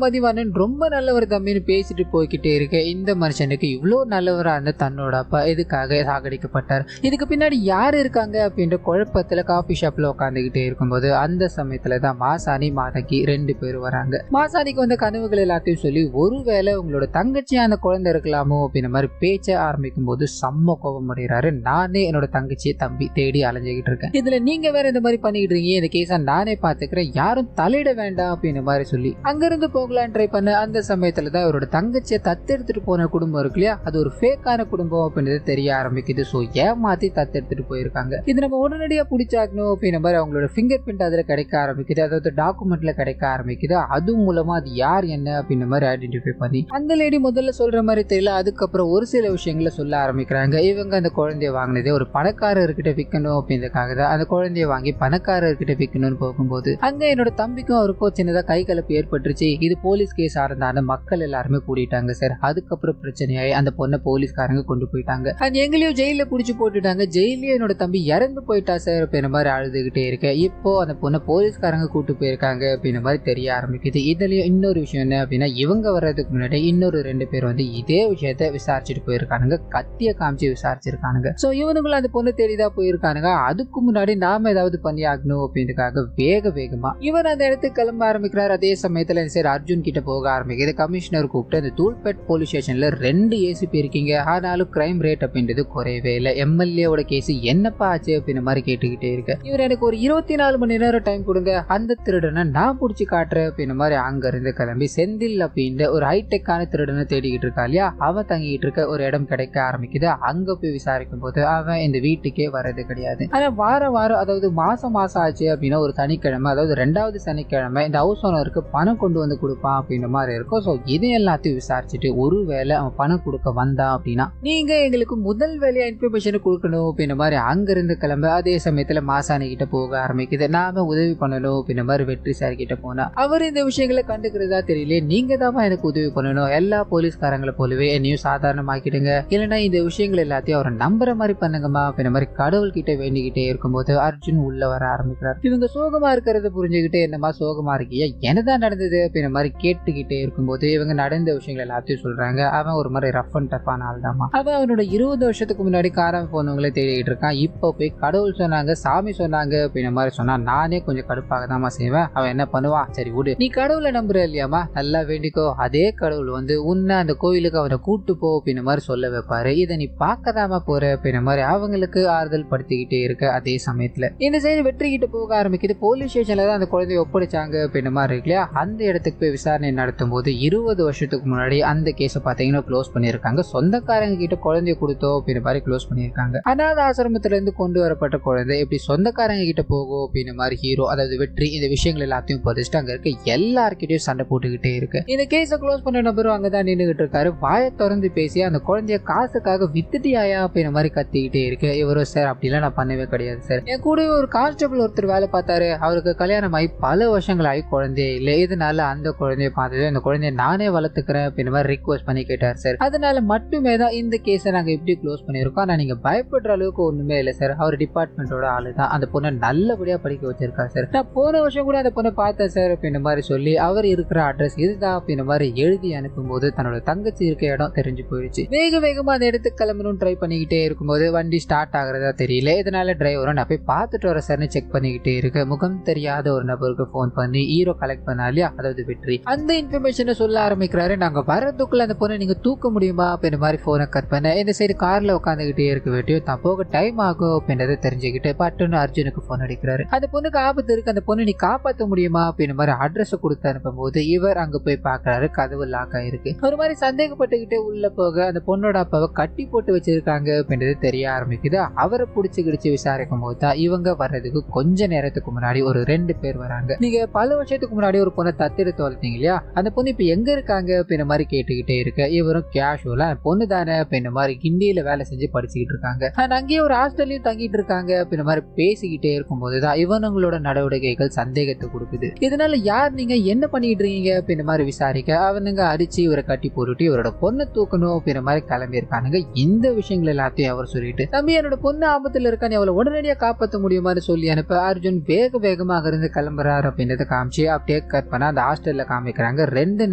மதிவானன் ரொம்ப நல்லவர் தம்பின்னு பேசிட்டு போய்கிட்டே இருக்க இந்த மனுஷனுக்கு இவ்வளவு நல்லவரா இருந்த தன்னோட அப்பா எதுக்காக சாகடிக்கப்பட்டார், இதுக்கு பின்னாடி யாரு இருக்காங்க அப்படின்ற குழப்பத்துல காபி ஷாப்ல உட்காந்துக்கிட்டே இருக்கும்போது அந்த சமயத்துலதான் மாசாணி மாதங்கி ரெண்டு பேரும் வராங்க. மாசாணிக்கு வந்த கனவுகள் எல்லாத்தையும் சொல்லி ஒருவேளை உங்களோட தங்கச்சி அந்த குழந்தை இருக்கலாமோ அப்படின்ற மாதிரி பேச்ச ஆரம்பிக்கும் போது செம்ம கோபம் அடைகிறாரு. நானே என்னோட தங்கச்சியை தம்பி தேடி அலைஞ்சிக்கிட்டு இருக்கேன், இதுல நீங்க வேற இந்த மாதிரி பண்ணிக்கிட்டு இருக்கீங்க, இந்த கேஸ நானே பாத்துக்கிறேன், யாரும் தலையிட வேண்டாம் அப்படின்ற மாதிரி சொல்லி அங்கிருந்து போகலான்னு ட்ரை பண்ண அந்த சமயத்துலதான் அவரோட தங்கச்சியை தத்தெடுத்துட்டு போன குடும்பம் இருக்கு இல்லையா, அது ஒரு ஃபேக்கான குடும்பம் அப்படின்றது தெரிய ஆரம்பிக்குது. சோ ஏமாத்தி தத்தெடுத்துட்டு போயிருக்காங்க. இது நம்ம உடனடியா பிடிச்சாக்கணும் அப்படின்ற மாதிரி அவங்களோட ஃபிங்கர் பிரிண்ட் அதுல கிடைக்க ஆரம்பிக்குது, அதாவது டாக்குமெண்ட்ல கிடைக்க ஆரம்பிக்குது. அது மூலமா அது யார் என்ன அப்படின்ற மாதிரி ஐடென்டிஃபை பண்ணி அந்த லேடி முதல்ல சொல்ற மாதிரி தெரியல, அதுக்கப்புறம் ஒரு சில விஷயங்களை சொல்ல ஆரம்பிக்கிறாங்க. இவங்க அந்த குழந்தைய வாங்கினதே ஒரு பணக்காரர்கிட்ட விற்கணும் அப்படின்றதுக்காக தான் அந்த குழந்தைய வாங்கி பணக்காரர்கிட்ட விற்கணும்னு போகும்போது அங்க என்னோட தம்பிக்கும் அவருக்கும் சின்னதா கை கலப்பு ஏற்பட்டுருச்சு. இது போலீஸ் கேஸ் ஆரந்தான மக்கள் எல்லாருமே கூடிட்டாங்க சார். அதுக்கப்புறம் பிரச்சனையாயி அந்த பொண்ணை போலீஸ்காரங்க கொண்டு போயிட்டாங்க. அது எங்களையும் ஜெயில புடிச்சு போட்டுட்டாங்க. ஜெயிலே என்னோட தம்பி இறந்து போயிட்டா சார் அப்படின்ற மாதிரி அழுதுகிட்டே இருக்கேன். இப்போ அந்த பொண்ணை போலீஸ்காரங்க கூட்டு போயிருக்காங்க அப்படின்ற மாதிரி தெரிய ஆரம்பிக்குது. இதுலயும் இன்னொரு விஷயம் என்ன அப்படின்னா, இவங்க வர்றதுக்கு முன்னாடி இன்னொரு ரெண்டு பேர் வந்து இதே விஷயத்த விசாரிச்சுட்டு போயிருக்கானுங்க, கத்திய காமிச்சு விசாரிச்சிருக்கானுங்க. சோ இவனுங்களும் அந்த பொண்ணு தேடிதான் போயிருக்கானுங்க. அதுக்கு முன்னாடி நாம ஏதாவது பண்ணி ஆகணும் அப்படின்றதுக்காக வேகமா இவர் அந்த இடத்துக்கு கிளம்ப ஆரம்பிக்கிறார். அதே சமயத்துல சரி அர்ஜுன் கிட்ட போக ஆரம்பிக்குது. கமிஷனர் கூப்பிட்டு அந்த தூல்பேட் போலீஸ் ஸ்டேஷன்ல 2 ஏசிபி இருக்கீங்க, ஆனாலும் கிரைம் ரேட் அப்படின்றது குறையவே இல்லை, எம்எல்ஏவோட கேஸ் என்னப்பா ஆச்சு அப்படின்ற மாதிரி கேட்டுக்கிட்டே இருக்கு. இவர் எனக்கு ஒரு 24 மணி நேரம் டைம் கொடுங்க, அந்த திருடனை நான் பிடிச்சி காட்டுறேன் அப்படின்ற மாதிரி அங்க இருந்து கிளம்பி செந்தில் அப்படின்ற ஒரு ஹைடெக்கான திருடனை தேடிக்கிட்டு இருக்கா இல்லையா, அவன் தங்கிட்டு இருக்க ஒரு இடம் கிடைக்க ஆரம்பிக்குது. அங்க போய் விசாரிக்கும் போது அவன் இந்த வீட்டுக்கே வர்றது கிடையாது. ஆனா வாரம் அதாவது மாசம் ஆச்சு அப்படின்னா ஒரு சனிக்கிழமை, அதாவது 2வது சனிக்கிழமை இந்த ஹவுஸ் ஓனருக்கு பணம் கொண்டு வந்து கொடுப்பான் அப்படின்ற மாதிரி இருக்கும். ஸோ இது எல்லாத்தையும் விசாரிச்சுட்டு ஒருவேளை அவன் பணம் கொடுக்க வந்தான் அப்படின்னா நீங்க எங்களுக்கு முதல் வேலையா இன்ஃபர்மேஷன் கொடுக்கணும் அப்படின்ற மாதிரி அங்கிருந்து கிளம்ப அதே சமயத்துல மாசாணி கிட்ட போக ஆரம்பிக்குது. நாம உதவி பண்ணணும் அப்படின்ற மாதிரி வெற்றி சார் கிட்ட போனா அவர் இந்த விஷயங்களை கண்டுக்கிறதா தெரியல, நீங்க தான் எனக்கு உதவி பண்ணணும், எல்லா போலீஸ்காரங்களை போலவே என்னையும் சாதாரணமாக்கிடுங்க, இல்லைன்னா இந்த விஷயங்கள் எல்லாத்தையும் அவரை நம்புற மாதிரி பண்ணுங்கம்மா அப்படின்ற மாதிரி கடவுள் கிட்ட வேண்டிக்கிட்டே இருக்கும்போது அர்ஜுன் உள்ள வர ஆரம்பிக்கிறார். இவங்க சோகமா இருக்கிறத புரிஞ்சுக்கிட்டு என்னமா சோகமா இருக்கியா, என்னதான் நடந்தது அப்படின்ற மாதிரி கேட்டுக்கிட்டே இருக்கும்போது இவங்க நடந்த விஷயங்கள் எல்லாத்தையும் சொல்றாங்க. அவன் ஒரு மாதிரி ரஃப் அண்ட் டஃப்பான ஆள் தாமா. அவன் அவனோட 20 வருஷத்துக்கு முன்னாடி காராம போனவங்களே தேடிட்டு இருக்கான். இப்போ போய் கடவுள் சொன்னாங்க சாமி சொன்னாங்க அப்படின்ற மாதிரி சொன்னா நானே கொஞ்சம் கடுப்பாக தாமா செய்வேன். அவன் என்ன பண்ணுவான், சரி விடு, நீ கடவுளை நம்புற இல்லையாமா, நல்லா வேண்டிக்கோ, அதே கடவுள் வந்து உன்னை அந்த கோயிலுக்கு அவனை கூட்டு போ அப்படின்ற மாதிரி சொல்ல வைப்பாரு, இதை நீ பார்க்கதாம போற அப்படின்ற மாதிரி அவங்களுக்கு ஆறுதல் படுத்திக்கிட்டே இருக்க. அதே சமயத்துல இந்த சைடு வெற்றி கிட்ட போக ஆரம்பிக்குது. போலீஸ் ஸ்டேஷன்ல தான் அந்த குழந்தைய ஒப்படைச்சாங்க அப்படின்ற மாதிரி இருக்கு இல்லையா, அந்த இடத்துக்கு போய் விசாரணை நடத்தும் போது 20 வருஷத்துக்கு முன்னாடி அந்த கேஸை பாத்தீங்கன்னா க்ளோஸ் பண்ணிருக்காங்க. சொந்தக்காரங்க கிட்ட குழந்தைய கொடுத்தோம் அப்படின்ற மாதிரி க்ளோஸ் பண்ணிருக்காங்க. அனாத ஆசிரமத்துல இருந்து கொண்டு வரப்பட்ட குழந்தை இப்படி சொந்தக்காரங்க கிட்ட போகும் அப்படின்ற மாதிரி ஹீரோ அதாவது வெற்றி இந்த விஷயங்கள் எல்லாத்தையும் பதிச்சுட்டு அங்க இருக்க எல்லார்கிட்டயும் சண்டை போட்டுக்கிட்டே இருக்கு. இந்த கேஸை க்ளோஸ் பண்ண நபரும் அங்கதான் நின்றுகிட்டு இருக்காரு. வாயை திறந்து பேசி அந்த குழந்தைய காசுக்காக வித்துட்டியாயா அப்படின்ற மாதிரி கத்திக்கிட்டே இருக்கு. இவரும் சார் அப்படிலாம் நான் பண்ணவே கிடையாது சார், என் கூட ஒரு கான்ஸ்டபிள் ஒருத்தர் வேலை பார்த்தாரு, அவருக்கு கல்யாணம் ஆகி பல வருஷங்கள் ஆகி குழந்தையே இல்லை, இதனால அந்த குழந்தைய பார்த்தது அந்த குழந்தைய நானே வளர்த்துக்கிறேன் அப்படின்ற மாதிரி ரிக்வெஸ்ட் பண்ணி கேட்டார் சார். அதனால மட்டுமே தான் இந்த கேஸை நாங்க எப்படி க்ளோஸ் பண்ணிருக்கோம். ஆனா நீங்க பயப்படுற அளவுக்கு ஒண்ணுமே இல்லை சார், அவர் டிபார்ட்மெண்டோட ஆளு தான், அந்த பொண்ணை நல்லபடியா படிக்க வச்சிருக்காரு சார், நான் போன வருஷம் கூட அந்த பொண்ணை பார்த்தேன் சார் அப்படின்ற மாதிரி சொல்லி அவர் இருக்கிற அட்ரஸ் இதுதான் அப்படின்ற மாதிரி எழுதி அனுப்பும் போது தன்னோட தங்கச்சி இருக்க இடம் தெரிஞ்சு போயிடுச்சு. வேகமா அந்த இடத்துக்கு கிளம்பணும் ட்ரை பண்ணிக்கிட்டே இருக்கும்போது வண்டி ஸ்டார்ட் ஆகுறதா தெரியல. இதனால டிரைவரும் நான் போய் பார்த்துட்டு வர சார்னு செக் பண்ணிக்கிட்டே இருக்கு. முகம் தெரியாத ஒரு நபருக்கு போன் பண்ணி ஹீரோ கலெக்ட் பண்ணாலியா அதாவது வெற்றி அந்த இன்ஃபர்மேஷனை சொல்ல ஆரம்பிக்கிறாரு. நாங்க வரதுக்குள்ள அந்த பொண்ணை நீங்க தூக்க முடியுமா அப்படின்ற மாதிரி போனை கட் பண்ண இந்த சைடு கார்ல உட்காந்துக்கிட்டே இருக்க வேட்டியும் தான் போக டைம் ஆகும் அப்படின்றத தெரிஞ்சுக்கிட்டு பேசிக்கிட்டு பட்டுன்னு அர்ஜுனுக்கு போன் அடிக்கிறாரு. அந்த பொண்ணுக்கு ஆபத்து இருக்கு, அந்த பொண்ணு நீ காப்பாற்ற முடியுமா அப்படின்னு மாதிரி அட்ரஸ் கொடுத்து அனுப்பும் போது இவர் அங்க போய் பாக்குறாரு, கதவு லாக் ஆயிருக்கு. ஒரு மாதிரி சந்தேகப்பட்டுக்கிட்டே உள்ள போக அந்த பொண்ணோட அப்பாவை கட்டி போட்டு வச்சிருக்காங்க அப்படின்றது தெரிய ஆரம்பிக்குது. அவரை புடிச்சு கிடிச்சு விசாரிக்கும் போது தான் இவங்க வர்றதுக்கு கொஞ்ச நேரத்துக்கு முன்னாடி ஒரு 2 பேர் வராங்க. நீங்க பல வருஷத்துக்கு முன்னாடி ஒரு பொண்ணை தத்தெடுத்து வளர்த்தீங்க இல்லையா, அந்த பொண்ணு இப்ப எங்க இருக்காங்க அப்படின்ற மாதிரி கேட்டுக்கிட்டே இருக்க இவரும் கேஷுவலா பொண்ணு தானே அப்படின்ற மாதிரி ஹிந்தியில வேலை செஞ்சு படிச்சுக்கிட்டு இருக்காங்க, அங்கேயே ஒரு ஹாஸ்டல்லையும் தங்கிட்டு இருக்காங்க அப்படின்ற மாதிரி பேசிக்கிட்டே இருக்கும் போதுதான் இவனுங்களோட நடவடிக்கைகள் சந்தேகத்தை கொடுக்குது. இதனால யார் நீங்க என்ன பண்ணிட்டு இருக்கீங்க அப்படின்ற மாதிரி விசாரிக்க அவனுங்க அடிச்சு இவரை கட்டி போட்டுட்டு இவரோட பொண்ணை தூக்கணும் அப்படின்ற மாதிரி கிளம்பி இருக்கானுங்க. இந்த விஷயங்கள் எல்லாத்தையும் அவர் சொல்லிட்டு தம்பி என்னோட பொண்ணு ஆபத்துல இருக்கான்னு அவளை உடனடியாக காப்பாற்ற முடியுமான்னு சொல்லி அனுப்ப அர்ஜுன் வேகமாக இருந்து கிளம்புறாரு அப்படின்றத காமிச்சு அப்படியே கட் பண்ண அந்த ஹாஸ்டல்ல காமிக்கிறாங்க. 2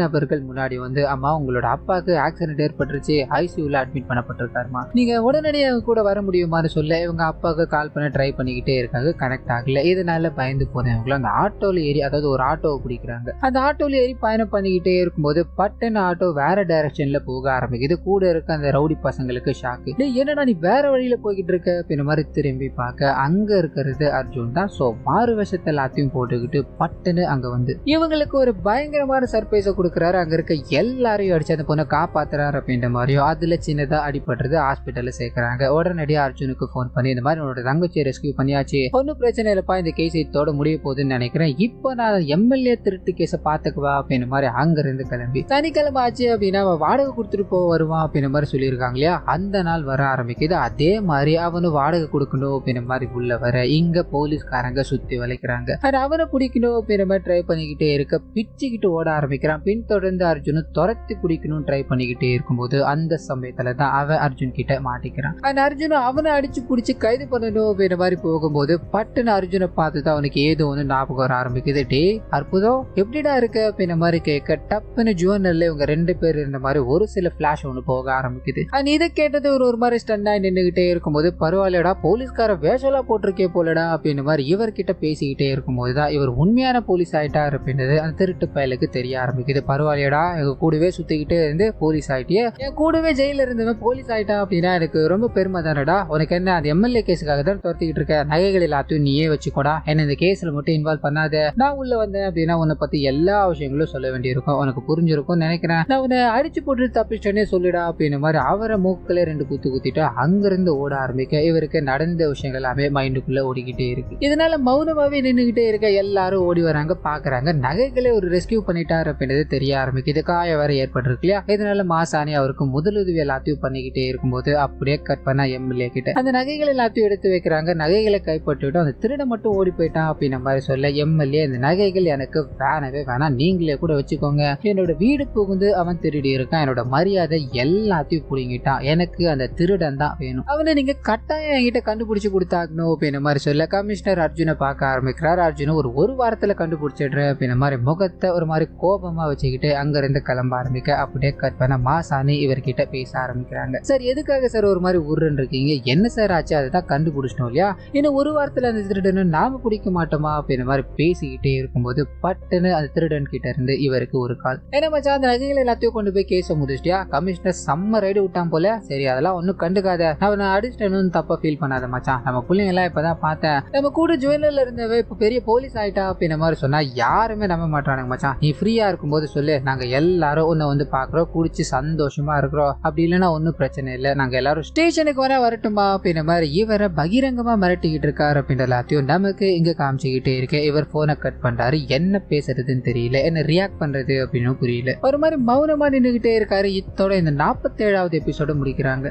நபர்கள் முன்னாடி வந்து அம்மா உங்களோட அப்பாவுக்கு ஆக்சிடென்ட் ஏற்பட்டுருச்சு, ஐசியூல அட்மிட் பண்ணப்பட்டிருக்காருமா, நீங்க உடனடியாக கூட வர முடியுமான்னு சொல்ல இவங்க அப்பாவுக்கு கால் பண்ண ட்ரை பண்ணிக்கிட்டே இருக்காங்க, கனெக்ட் ஆகல. இதனால பயந்து போனவங்களும் அந்த ஆட்டோல ஏறி, அதாவது ஒரு ஆட்டோவை பிடிக்கிறாங்க. அந்த ஆட்டோல ஏறி பயணம் பண்ணிக்கிட்டே இருக்கும்போது பட்டன் ஆட்டோ வேற டைரக்ஷன்ல போக ஆரம்பிக்குது. கூட இருக்க அந்த ரவுடி பசங்களுக்கு ஷாக்கு, என்னடா நீ வேற வழியில போய்கிட்டு இருக்க அப்படின்ற மாதிரி திரும்பி பார்க்க அங்க இருக்கிறது அர்ஜுன் தான். சோ மாறு விஷத்தை எல்லாத்தையும் போட்டுக்கிட்டு பட்டுன்னு அங்க வந்து இவங்களுக்கு ஒரு பயங்கரமான சர்ப்ரைஸை கொடுக்குறாரு. அங்க இருக்க எல்லாரையும் அடிச்சு அந்த பொண்ணை காப்பாத்துறாரு அப்படின்ற மாதிரியும் அதுல சின்னதா அடிபடுறது, ஹாஸ்பிட்டல்ல சேர்க்கிறாங்க. உடனடியாக அர்ஜுனுக்கு போன் பண்ணி இந்த மாதிரி உன்னோட தங்கச்சியை ரெஸ்கியூ பண்ணியாச்சு, ஒன்னும் பிரச்சனை இல்லப்பா, இந்த கேஸ் இதோட முடிய போகுதுன்னு நினைக்கிறேன், இப்போ நான் எம்எல்ஏ திருட்டு கேஸை பாத்துக்குவா அப்படின்ற மாதிரி அங்க இருந்து கிளம்பி சனிக்கிழமை ஆச்சு அப்படின்னா வாடகை கொடுத்துட்டு போ வருவான் அப்படின்ற மாதிரி சொல்லியிருக்காங்க இல்லையா, அந்த நாள் வர ஆரம்பிக்குது. அதே மாதிரி அவனு வாடகை கொடுக்கணும் அப்படின்ற மாதிரி உள்ள வர இங்க போலீஸ்காரங்க சுத்தி வளைக்கிறாங்க. அவனை பிடிக்கணும் அப்படின்ற மாதிரி ட்ரை பண்ணிக்கிட்டே இருக்க பிச்சுக்கிட்டு ஓட ஆரம்பிக்கிறான். பின்தொடர்ந்து அர்ஜுனு துரத்தி பிடிக்கணும் ட்ரை பண்ணிக்கிட்டே இருக்கும்போது அந்த சமயத்துல தான் அவன் அர்ஜுன் கிட்ட மாட்டிக்கிறான். அந்த அர்ஜுனு அவனை அடிச்சு பிடிச்சி கைது பண்ணணும் அப்படின்ற மாதிரி போகும்போது பட்டுன்னு அர்ஜுனை பார்த்துதான் அவனுக்கு ஏதோ ஒன்று ஞாபகம் வர ஆரம்பிக்குது. டே அற்புதம் எப்படிடா இருக்க அப்படின்ற மாதிரி கேட்க டப்புன்னு ஜுவனல்ல இவங்க 2 பேர் இருந்த மாதிரி ஒரு சில பிளாஷ் ஒன்று போக ஆரம்பிக்குது. இதை கேட்டது ஒரு மாதிரி ஸ்டன்னா நின்றுகிட்டே இருக்கும்போது பரவாயில்லடா போலீஸ்கார வேஷலா போட்டிருக்கே போலடா அப்படின்னு மாதிரி இவர்கிட்ட பேசிக்கிட்டே இருக்கும்போது தான் இவர் உண்மையான போலீஸ் ஆயிட்டார் அப்படின்றது அந்த திருட்டு பயலுக்கு தெரிய ஆரம்பிக்குது. பரவாயில்லடா எங்க கூடவே சுத்திக்கிட்டே இருந்து போலீஸ் ஆயிட்டியே, என் கூடவே ஜெயில இருந்தவன் போலீஸ் ஆயிட்டா அப்படின்னா எனக்கு ரொம்ப பெருமை தானடா, உனக்கு என்ன அந்த எம்எல்ஏ கேஸுக்காக தான் துரத்திக்கிட்டு இருக்க, நகைகள் எல்லாத்தையும் நீயே வச்சுக்கோடா, என்ன இந்த கேஸ்ல மட்டும் இன்வால்வ் பண்ணாத, நான் உள்ள வந்தேன் அப்படின்னா உன்னை பத்தி எல்லா விஷயங்களும் சொல்ல வேண்டியிருக்கும், உனக்கு புரிஞ்சிருக்கும் நினைக்கிறேன், நான் உன்னை அடிச்சு போட்டு தப்பிச்சேன்னே சொல்லிடா அப்படின்னு மாதிரி அவரை மூக்கில 2 குத்து குத்திட்டு அங்கிருந்து ஓட ஆரம்பிக்க இவருக்கு நடந்த விஷயங்கள் எல்லாமே மைண்டுக்குள்ள ஓடிக்கிட்டே இருக்கு. இதனால மௌனமாவே நின்றுகிட்டே இருக்க எல்லாரும் ஓடி வராங்க, பாக்குறாங்க. நகைகளை ஒரு ரெஸ்கியூ பண்ணிட்டாரு அப்படின்றது தெரிய ஆரம்பிக்குது. காய வேற ஏற்பட்டிருக்கு இல்லையா, இதனால மாசாணி அவருக்கு முதலுதவி எல்லாத்தையும் பண்ணிக்கிட்டே இருக்கும்போது அப்படியே கட் பண்ண எம்எல்ஏ கிட்ட அந்த நகைகள் எல்லாத்தையும் எடுத்து வைக்கிறாங்க. நகைகளை கைப்பற்றிவிட்டு அந்த திருட மட்டும் ஓடி போயிட்டான் அப்படின்ற மாதிரி சொல்ல எம்எல்ஏ இந்த நகைகள் எனக்கு வேணவே வேணாம், நீங்களே கூட வச்சுக்கோங்க, என்னோட வீடு புகுந்து அவன் திருடி இருக்கான், என்னோட மரியாதை எல்லாத்தையும் புடிங்கிட்டான், எனக்கு அந்த திருடன் தான் வேணும், அவனை நீங்க கட்டாயம் என்கிட்ட கண்டுபிடிச்சு கொடுத்தாக்கணும் அப்படின்ற மாதிரி சொல்ல கமிஷனர் அர்ஜுனை பார்க்க ஆரம்பிக்கிறார். அர்ஜுன் ஒரு வாரத்துல கண்டுபிடிச்சிடுற அப்படின்ற மாதிரி முகத்தை ஒரு மாதிரி கோபமா வச்சுக்கிட்டு அங்க இருந்து கிளம்ப ஆரம்பிக்க அப்படியே கட் பண்ண மாசாணி இவர்கிட்ட பேச ஆரம்பிக்கிறாங்க. சார் எதுக்காக சார் ஒரு மாதிரி உருன்னு இருக்கீங்க, என்ன சார் ஆச்சு, அதை தான் கண்டுபிடிச்சிட்டோம் இல்லையா, இன்னும் ஒரு வாரத்துல அந்த திருடனு நாம பிடிக்க மாட்டோமா அப்படின்ற மாதிரி பேசிக்கிட்டே இருக்கும்போது பட்டுன்னு அந்த திருடன் கிட்ட இருந்து இவருக்கு ஒரு கால், என்ன மச்சான் அந்த நகைகள் எல்லாத்தையும் கொண்டு போய் கேஸை முடிச்சிட்டியா, கமிஷனர் செம்ம ரைடு விட்டான் போல, சரி அதெல்லாம் ஒன்னும் கண்டுக்காத, நான் அடிச்சிட்டேன்னு தப்பா ஃபீல் பண்ணாத மச்சான், நம்ம பிள்ளைங்க எல்லாம் இப்பதான் பார்த்தேன், நம்ம கூட ஜுவல்லர்ல இருந்தவ இப்ப பெரிய போலீஸ் ஆயிட்டா அப்படின்ற மாதிரி சொன்னா யாருமே நம்ப மாட்டானுங்க மச்சான், நீ ஃப்ரீயா இருக்கும்போது சொல்லு, நாங்க எல்லாரும் உன்னை வந்து பாக்குறோம், குடிச்சு சந்தோஷமா இருக்கிறோம், அப்படி இல்லைன்னா ஒன்னும் பிரச்சனை இல்லை, நாங்க எல்லாரும் ஸ்டேஷனுக்கு வர வரட்டுமா அப்படின்ற மாதிரி இவரை பகிரங்கமா மிரட்டிக்கிட்டு இருக்காரு அப்படின்ற எல்லாத்தையும் நமக்கு இங்க காமிச்சுக்கிட்டே இருக்கு. இவர் போனை கட் பண்றாரு, என்ன பேசுறதுன்னு தெரியல, என்ன ரியாக்ட் பண்றது அப்படின்னு புரியல, ஒரு மாதிரி மௌனமா நின்றுகிட்டே இருக்காரு. இத்தோட இந்த 47வது எபிசோட முடிக்கிறாங்க.